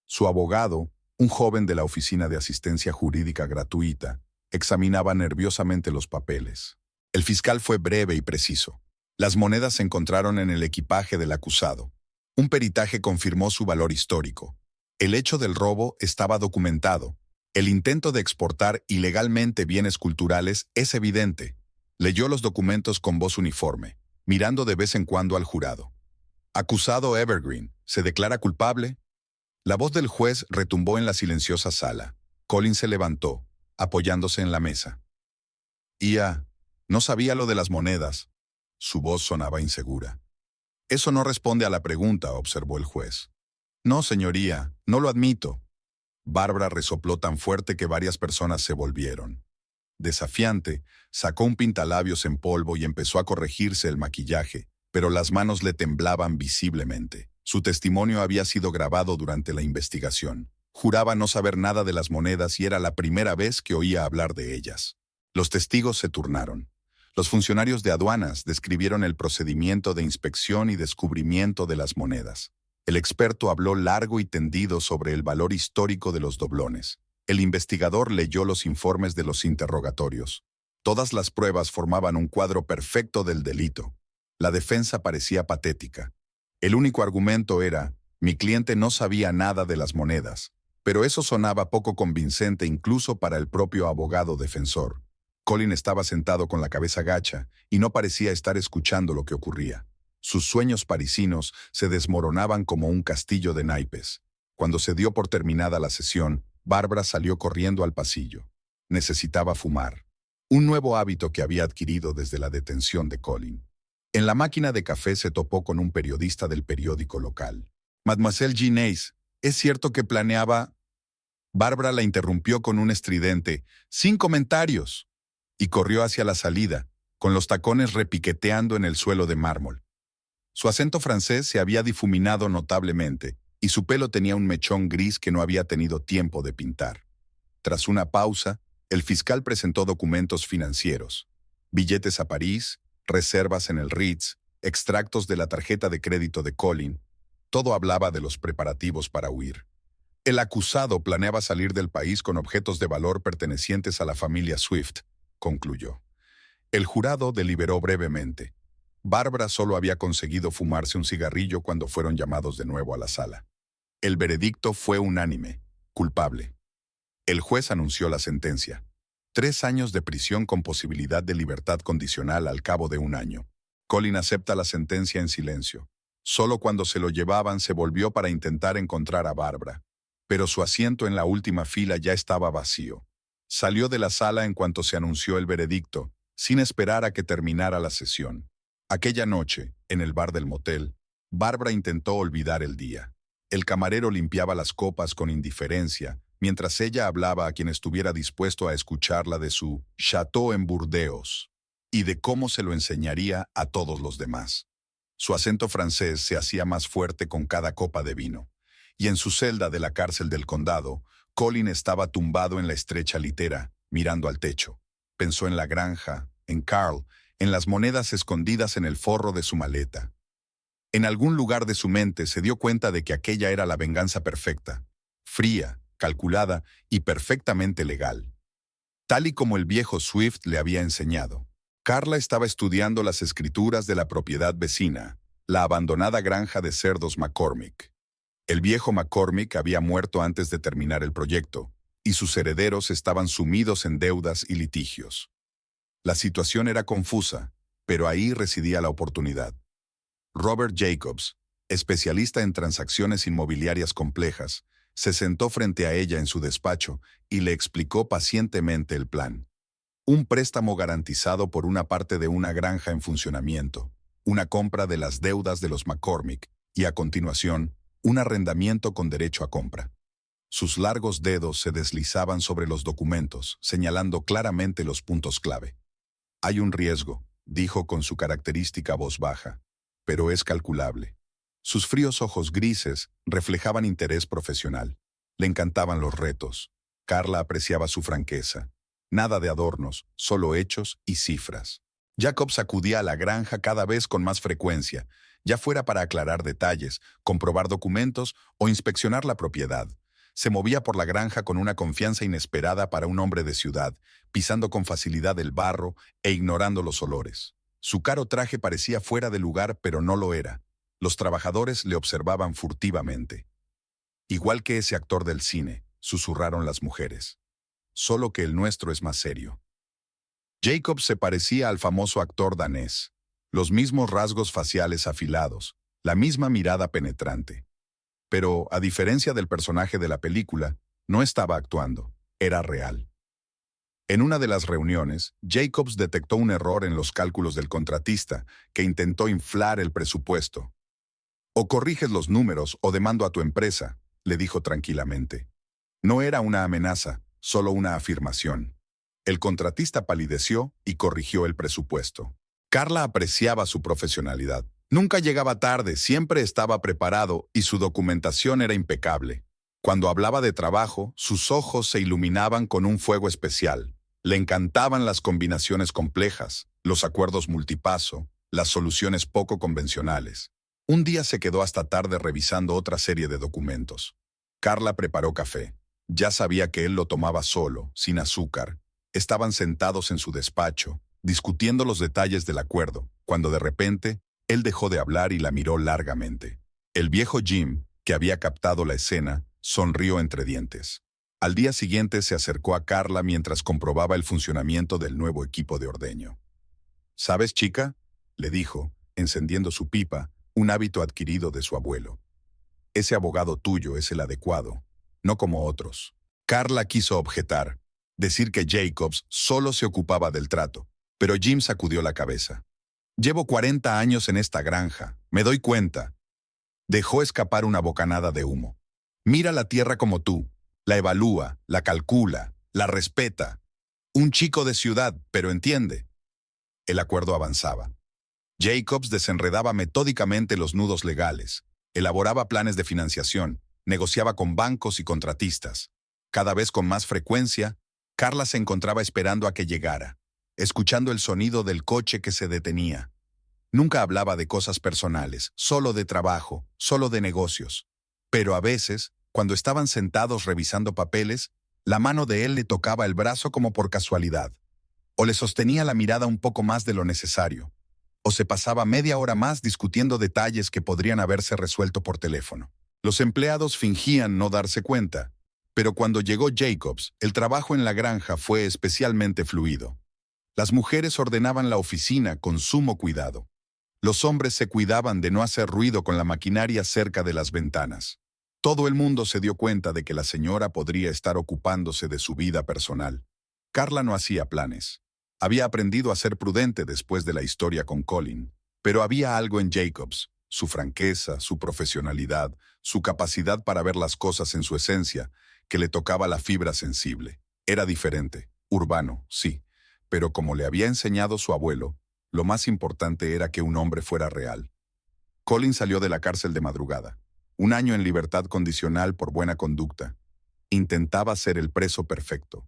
Su abogado, un joven de la Oficina de Asistencia Jurídica Gratuita, examinaba nerviosamente los papeles. El fiscal fue breve y preciso. Las monedas se encontraron en el equipaje del acusado. Un peritaje confirmó su valor histórico. El hecho del robo estaba documentado. El intento de exportar ilegalmente bienes culturales es evidente. Leyó los documentos con voz uniforme, mirando de vez en cuando al jurado. Acusado Evergreen, ¿se declara culpable? La voz del juez retumbó en la silenciosa sala. Colin se levantó, apoyándose en la mesa. No sabía lo de las monedas. Su voz sonaba insegura. Eso no responde a la pregunta, observó el juez. No, señoría, no lo admito. Bárbara resopló tan fuerte que varias personas se volvieron. Desafiante, sacó un pintalabios en polvo y empezó a corregirse el maquillaje, pero las manos le temblaban visiblemente. Su testimonio había sido grabado durante la investigación. Juraba no saber nada de las monedas y era la primera vez que oía hablar de ellas. Los testigos se turnaron. Los funcionarios de aduanas describieron el procedimiento de inspección y descubrimiento de las monedas. El experto habló largo y tendido sobre el valor histórico de los doblones. El investigador leyó los informes de los interrogatorios. Todas las pruebas formaban un cuadro perfecto del delito. La defensa parecía patética. El único argumento era, mi cliente no sabía nada de las monedas, pero eso sonaba poco convincente incluso para el propio abogado defensor. Colin estaba sentado con la cabeza gacha y no parecía estar escuchando lo que ocurría. Sus sueños parisinos se desmoronaban como un castillo de naipes. Cuando se dio por terminada la sesión, Bárbara salió corriendo al pasillo. Necesitaba fumar. Un nuevo hábito que había adquirido desde la detención de Colin. En la máquina de café se topó con un periodista del periódico local. Mademoiselle Ginés, ¿es cierto que planeaba...? Bárbara la interrumpió con un estridente, «¡Sin comentarios!», y corrió hacia la salida, con los tacones repiqueteando en el suelo de mármol. Su acento francés se había difuminado notablemente, y su pelo tenía un mechón gris que no había tenido tiempo de pintar. Tras una pausa, el fiscal presentó documentos financieros, billetes a París, reservas en el Ritz, extractos de la tarjeta de crédito de Colin. Todo hablaba de los preparativos para huir. El acusado planeaba salir del país con objetos de valor pertenecientes a la familia Swift, concluyó. El jurado deliberó brevemente. Bárbara solo había conseguido fumarse un cigarrillo cuando fueron llamados de nuevo a la sala. El veredicto fue unánime, culpable. El juez anunció la sentencia. 3 años de prisión con posibilidad de libertad condicional al cabo de 1 año. Colin acepta la sentencia en silencio. Solo cuando se lo llevaban se volvió para intentar encontrar a Barbara. Pero su asiento en la última fila ya estaba vacío. Salió de la sala en cuanto se anunció el veredicto, sin esperar a que terminara la sesión. Aquella noche, en el bar del motel, Barbara intentó olvidar el día. El camarero limpiaba las copas con indiferencia, mientras ella hablaba a quien estuviera dispuesto a escucharla de su chateau en Burdeos y de cómo se lo enseñaría a todos los demás. Su acento francés se hacía más fuerte con cada copa de vino, y en su celda de la cárcel del condado, Colin estaba tumbado en la estrecha litera, mirando al techo. Pensó en la granja, en Carl, en las monedas escondidas en el forro de su maleta. En algún lugar de su mente se dio cuenta de que aquella era la venganza perfecta, fría, calculada y perfectamente legal. Tal y como el viejo Swift le había enseñado. Carla estaba estudiando las escrituras de la propiedad vecina, la abandonada granja de cerdos McCormick. El viejo McCormick había muerto antes de terminar el proyecto, y sus herederos estaban sumidos en deudas y litigios. La situación era confusa, pero ahí residía la oportunidad. Robert Jacobs, especialista en transacciones inmobiliarias complejas, se sentó frente a ella en su despacho y le explicó pacientemente el plan. Un préstamo garantizado por una parte de una granja en funcionamiento, una compra de las deudas de los McCormick y, a continuación, un arrendamiento con derecho a compra. Sus largos dedos se deslizaban sobre los documentos, señalando claramente los puntos clave. Hay un riesgo, dijo con su característica voz baja, pero es calculable. Sus fríos ojos grises reflejaban interés profesional. Le encantaban los retos. Carla apreciaba su franqueza. Nada de adornos, solo hechos y cifras. Jacobs acudía a la granja cada vez con más frecuencia, ya fuera para aclarar detalles, comprobar documentos o inspeccionar la propiedad. Se movía por la granja con una confianza inesperada para un hombre de ciudad, pisando con facilidad el barro e ignorando los olores. Su caro traje parecía fuera de lugar, pero no lo era. Los trabajadores le observaban furtivamente. Igual que ese actor del cine, susurraron las mujeres. Solo que el nuestro es más serio. Jacob se parecía al famoso actor danés. Los mismos rasgos faciales afilados, la misma mirada penetrante. Pero, a diferencia del personaje de la película, no estaba actuando, era real. En una de las reuniones, Jacobs detectó un error en los cálculos del contratista, que intentó inflar el presupuesto. «O corriges los números o demando a tu empresa», le dijo tranquilamente. No era una amenaza, solo una afirmación. El contratista palideció y corrigió el presupuesto. Carla apreciaba su profesionalidad. Nunca llegaba tarde, siempre estaba preparado y su documentación era impecable. Cuando hablaba de trabajo, sus ojos se iluminaban con un fuego especial. Le encantaban las combinaciones complejas, los acuerdos multipaso, las soluciones poco convencionales. Un día se quedó hasta tarde revisando otra serie de documentos. Carla preparó café. Ya sabía que él lo tomaba solo, sin azúcar. Estaban sentados en su despacho, discutiendo los detalles del acuerdo, cuando de repente, él dejó de hablar y la miró largamente. El viejo Jim, que había captado la escena, sonrió entre dientes. Al día siguiente se acercó a Carla mientras comprobaba el funcionamiento del nuevo equipo de ordeño. «¿Sabes, chica?», le dijo, encendiendo su pipa, un hábito adquirido de su abuelo. «Ese abogado tuyo es el adecuado, no como otros». Carla quiso objetar, decir que Jacobs solo se ocupaba del trato, pero Jim sacudió la cabeza. «Llevo 40 años en esta granja, me doy cuenta». Dejó escapar una bocanada de humo. «Mira la tierra como tú, la evalúa, la calcula, la respeta. Un chico de ciudad, pero entiende». El acuerdo avanzaba. Jacobs desenredaba metódicamente los nudos legales, elaboraba planes de financiación, negociaba con bancos y contratistas. Cada vez con más frecuencia, Carla se encontraba esperando a que llegara, escuchando el sonido del coche que se detenía. Nunca hablaba de cosas personales, solo de trabajo, solo de negocios. Pero a veces, cuando estaban sentados revisando papeles, la mano de él le tocaba el brazo como por casualidad, o le sostenía la mirada un poco más de lo necesario, o se pasaba media hora más discutiendo detalles que podrían haberse resuelto por teléfono. Los empleados fingían no darse cuenta, pero cuando llegó Jacobs, el trabajo en la granja fue especialmente fluido. Las mujeres ordenaban la oficina con sumo cuidado. Los hombres se cuidaban de no hacer ruido con la maquinaria cerca de las ventanas. Todo el mundo se dio cuenta de que la señora podría estar ocupándose de su vida personal. Carla no hacía planes. Había aprendido a ser prudente después de la historia con Colin, pero había algo en Jacobs, su franqueza, su profesionalidad, su capacidad para ver las cosas en su esencia, que le tocaba la fibra sensible. Era diferente, urbano, sí, pero como le había enseñado su abuelo, lo más importante era que un hombre fuera real. Colin salió de la cárcel de madrugada. 1 año en libertad condicional por buena conducta. Intentaba ser el preso perfecto.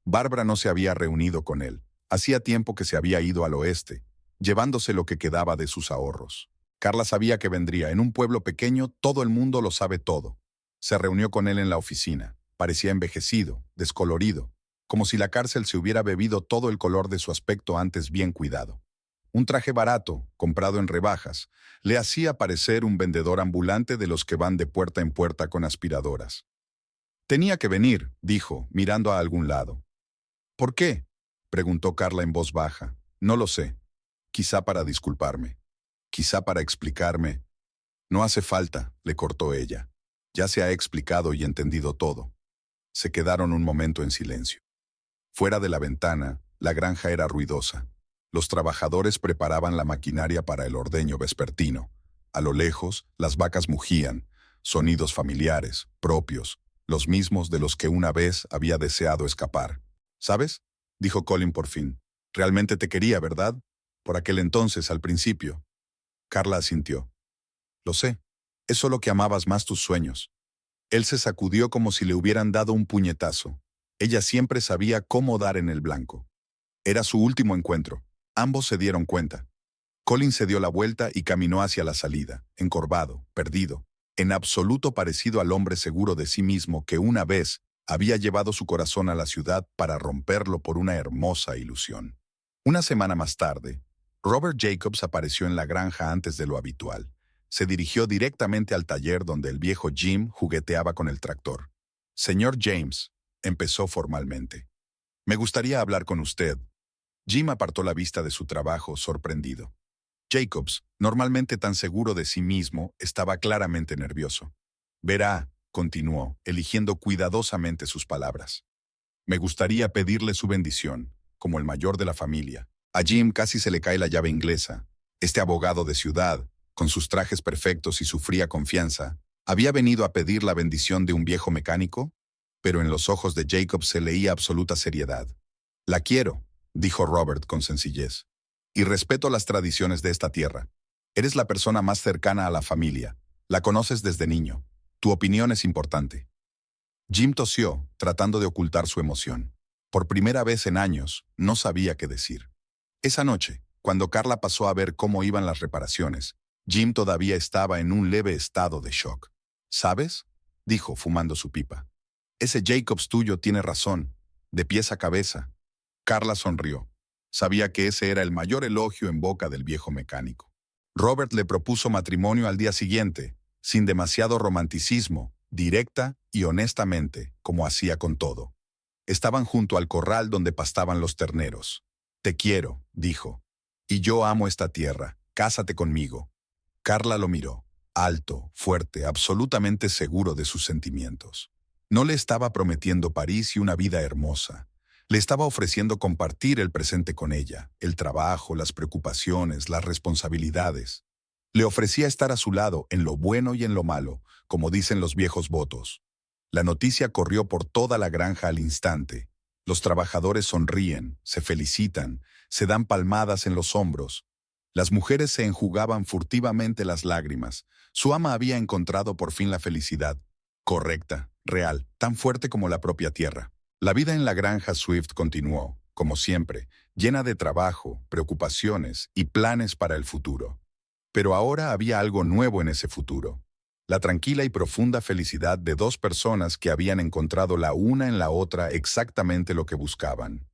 Bárbara no se había reunido con él. Hacía tiempo que se había ido al oeste, llevándose lo que quedaba de sus ahorros. Carla sabía que vendría. En un pueblo pequeño, todo el mundo lo sabe todo. Se reunió con él en la oficina. Parecía envejecido, descolorido, como si la cárcel se hubiera bebido todo el color de su aspecto antes bien cuidado. Un traje barato, comprado en rebajas, le hacía parecer un vendedor ambulante de los que van de puerta en puerta con aspiradoras. Tenía que venir, dijo, mirando a algún lado. ¿Por qué?, preguntó Carla en voz baja. No lo sé. Quizá para disculparme. Quizá para explicarme. No hace falta, le cortó ella. Ya se ha explicado y entendido todo. Se quedaron un momento en silencio. Fuera de la ventana, la granja era ruidosa. Los trabajadores preparaban la maquinaria para el ordeño vespertino. A lo lejos, las vacas mugían, sonidos familiares, propios, los mismos de los que una vez había deseado escapar. ¿Sabes?, dijo Colin por fin. Realmente te quería, ¿verdad? Por aquel entonces, al principio. Carla asintió. Lo sé. Es solo que amabas más tus sueños. Él se sacudió como si le hubieran dado un puñetazo. Ella siempre sabía cómo dar en el blanco. Era su último encuentro. Ambos se dieron cuenta. Colin se dio la vuelta y caminó hacia la salida, encorvado, perdido, en absoluto parecido al hombre seguro de sí mismo que una vez había llevado su corazón a la ciudad para romperlo por una hermosa ilusión. 1 semana más tarde, Robert Jacobs apareció en la granja antes de lo habitual. Se dirigió directamente al taller donde el viejo Jim jugueteaba con el tractor. «Señor James», empezó formalmente. «Me gustaría hablar con usted». Jim apartó la vista de su trabajo, sorprendido. Jacobs, normalmente tan seguro de sí mismo, estaba claramente nervioso. «Verá», continuó, eligiendo cuidadosamente sus palabras. «Me gustaría pedirle su bendición, como el mayor de la familia». A Jim casi se le cae la llave inglesa. Este abogado de ciudad, con sus trajes perfectos y su fría confianza, ¿había venido a pedir la bendición de un viejo mecánico? Pero en los ojos de Jacobs se leía absoluta seriedad. «La quiero», dijo Robert con sencillez, «y respeto las tradiciones de esta tierra. Eres la persona más cercana a la familia. La conoces desde niño. Tu opinión es importante». Jim tosió, tratando de ocultar su emoción. Por primera vez en años, no sabía qué decir. Esa noche, cuando Carla pasó a ver cómo iban las reparaciones, Jim todavía estaba en un leve estado de shock. «¿Sabes?», dijo, fumando su pipa. «Ese Jacobs tuyo tiene razón, de pies a cabeza». Carla sonrió. Sabía que ese era el mayor elogio en boca del viejo mecánico. Robert le propuso matrimonio al día siguiente, sin demasiado romanticismo, directa y honestamente, como hacía con todo. Estaban junto al corral donde pastaban los terneros. «Te quiero», dijo, «y yo amo esta tierra. Cásate conmigo». Carla lo miró, alto, fuerte, absolutamente seguro de sus sentimientos. No le estaba prometiendo París y una vida hermosa. Le estaba ofreciendo compartir el presente con ella, el trabajo, las preocupaciones, las responsabilidades. Le ofrecía estar a su lado en lo bueno y en lo malo, como dicen los viejos votos. La noticia corrió por toda la granja al instante. Los trabajadores sonríen, se felicitan, se dan palmadas en los hombros. Las mujeres se enjugaban furtivamente las lágrimas. Su ama había encontrado por fin la felicidad. Correcta, real, tan fuerte como la propia tierra. La vida en la granja Swift continuó, como siempre, llena de trabajo, preocupaciones y planes para el futuro. Pero ahora había algo nuevo en ese futuro. La tranquila y profunda felicidad de dos personas que habían encontrado la una en la otra exactamente lo que buscaban.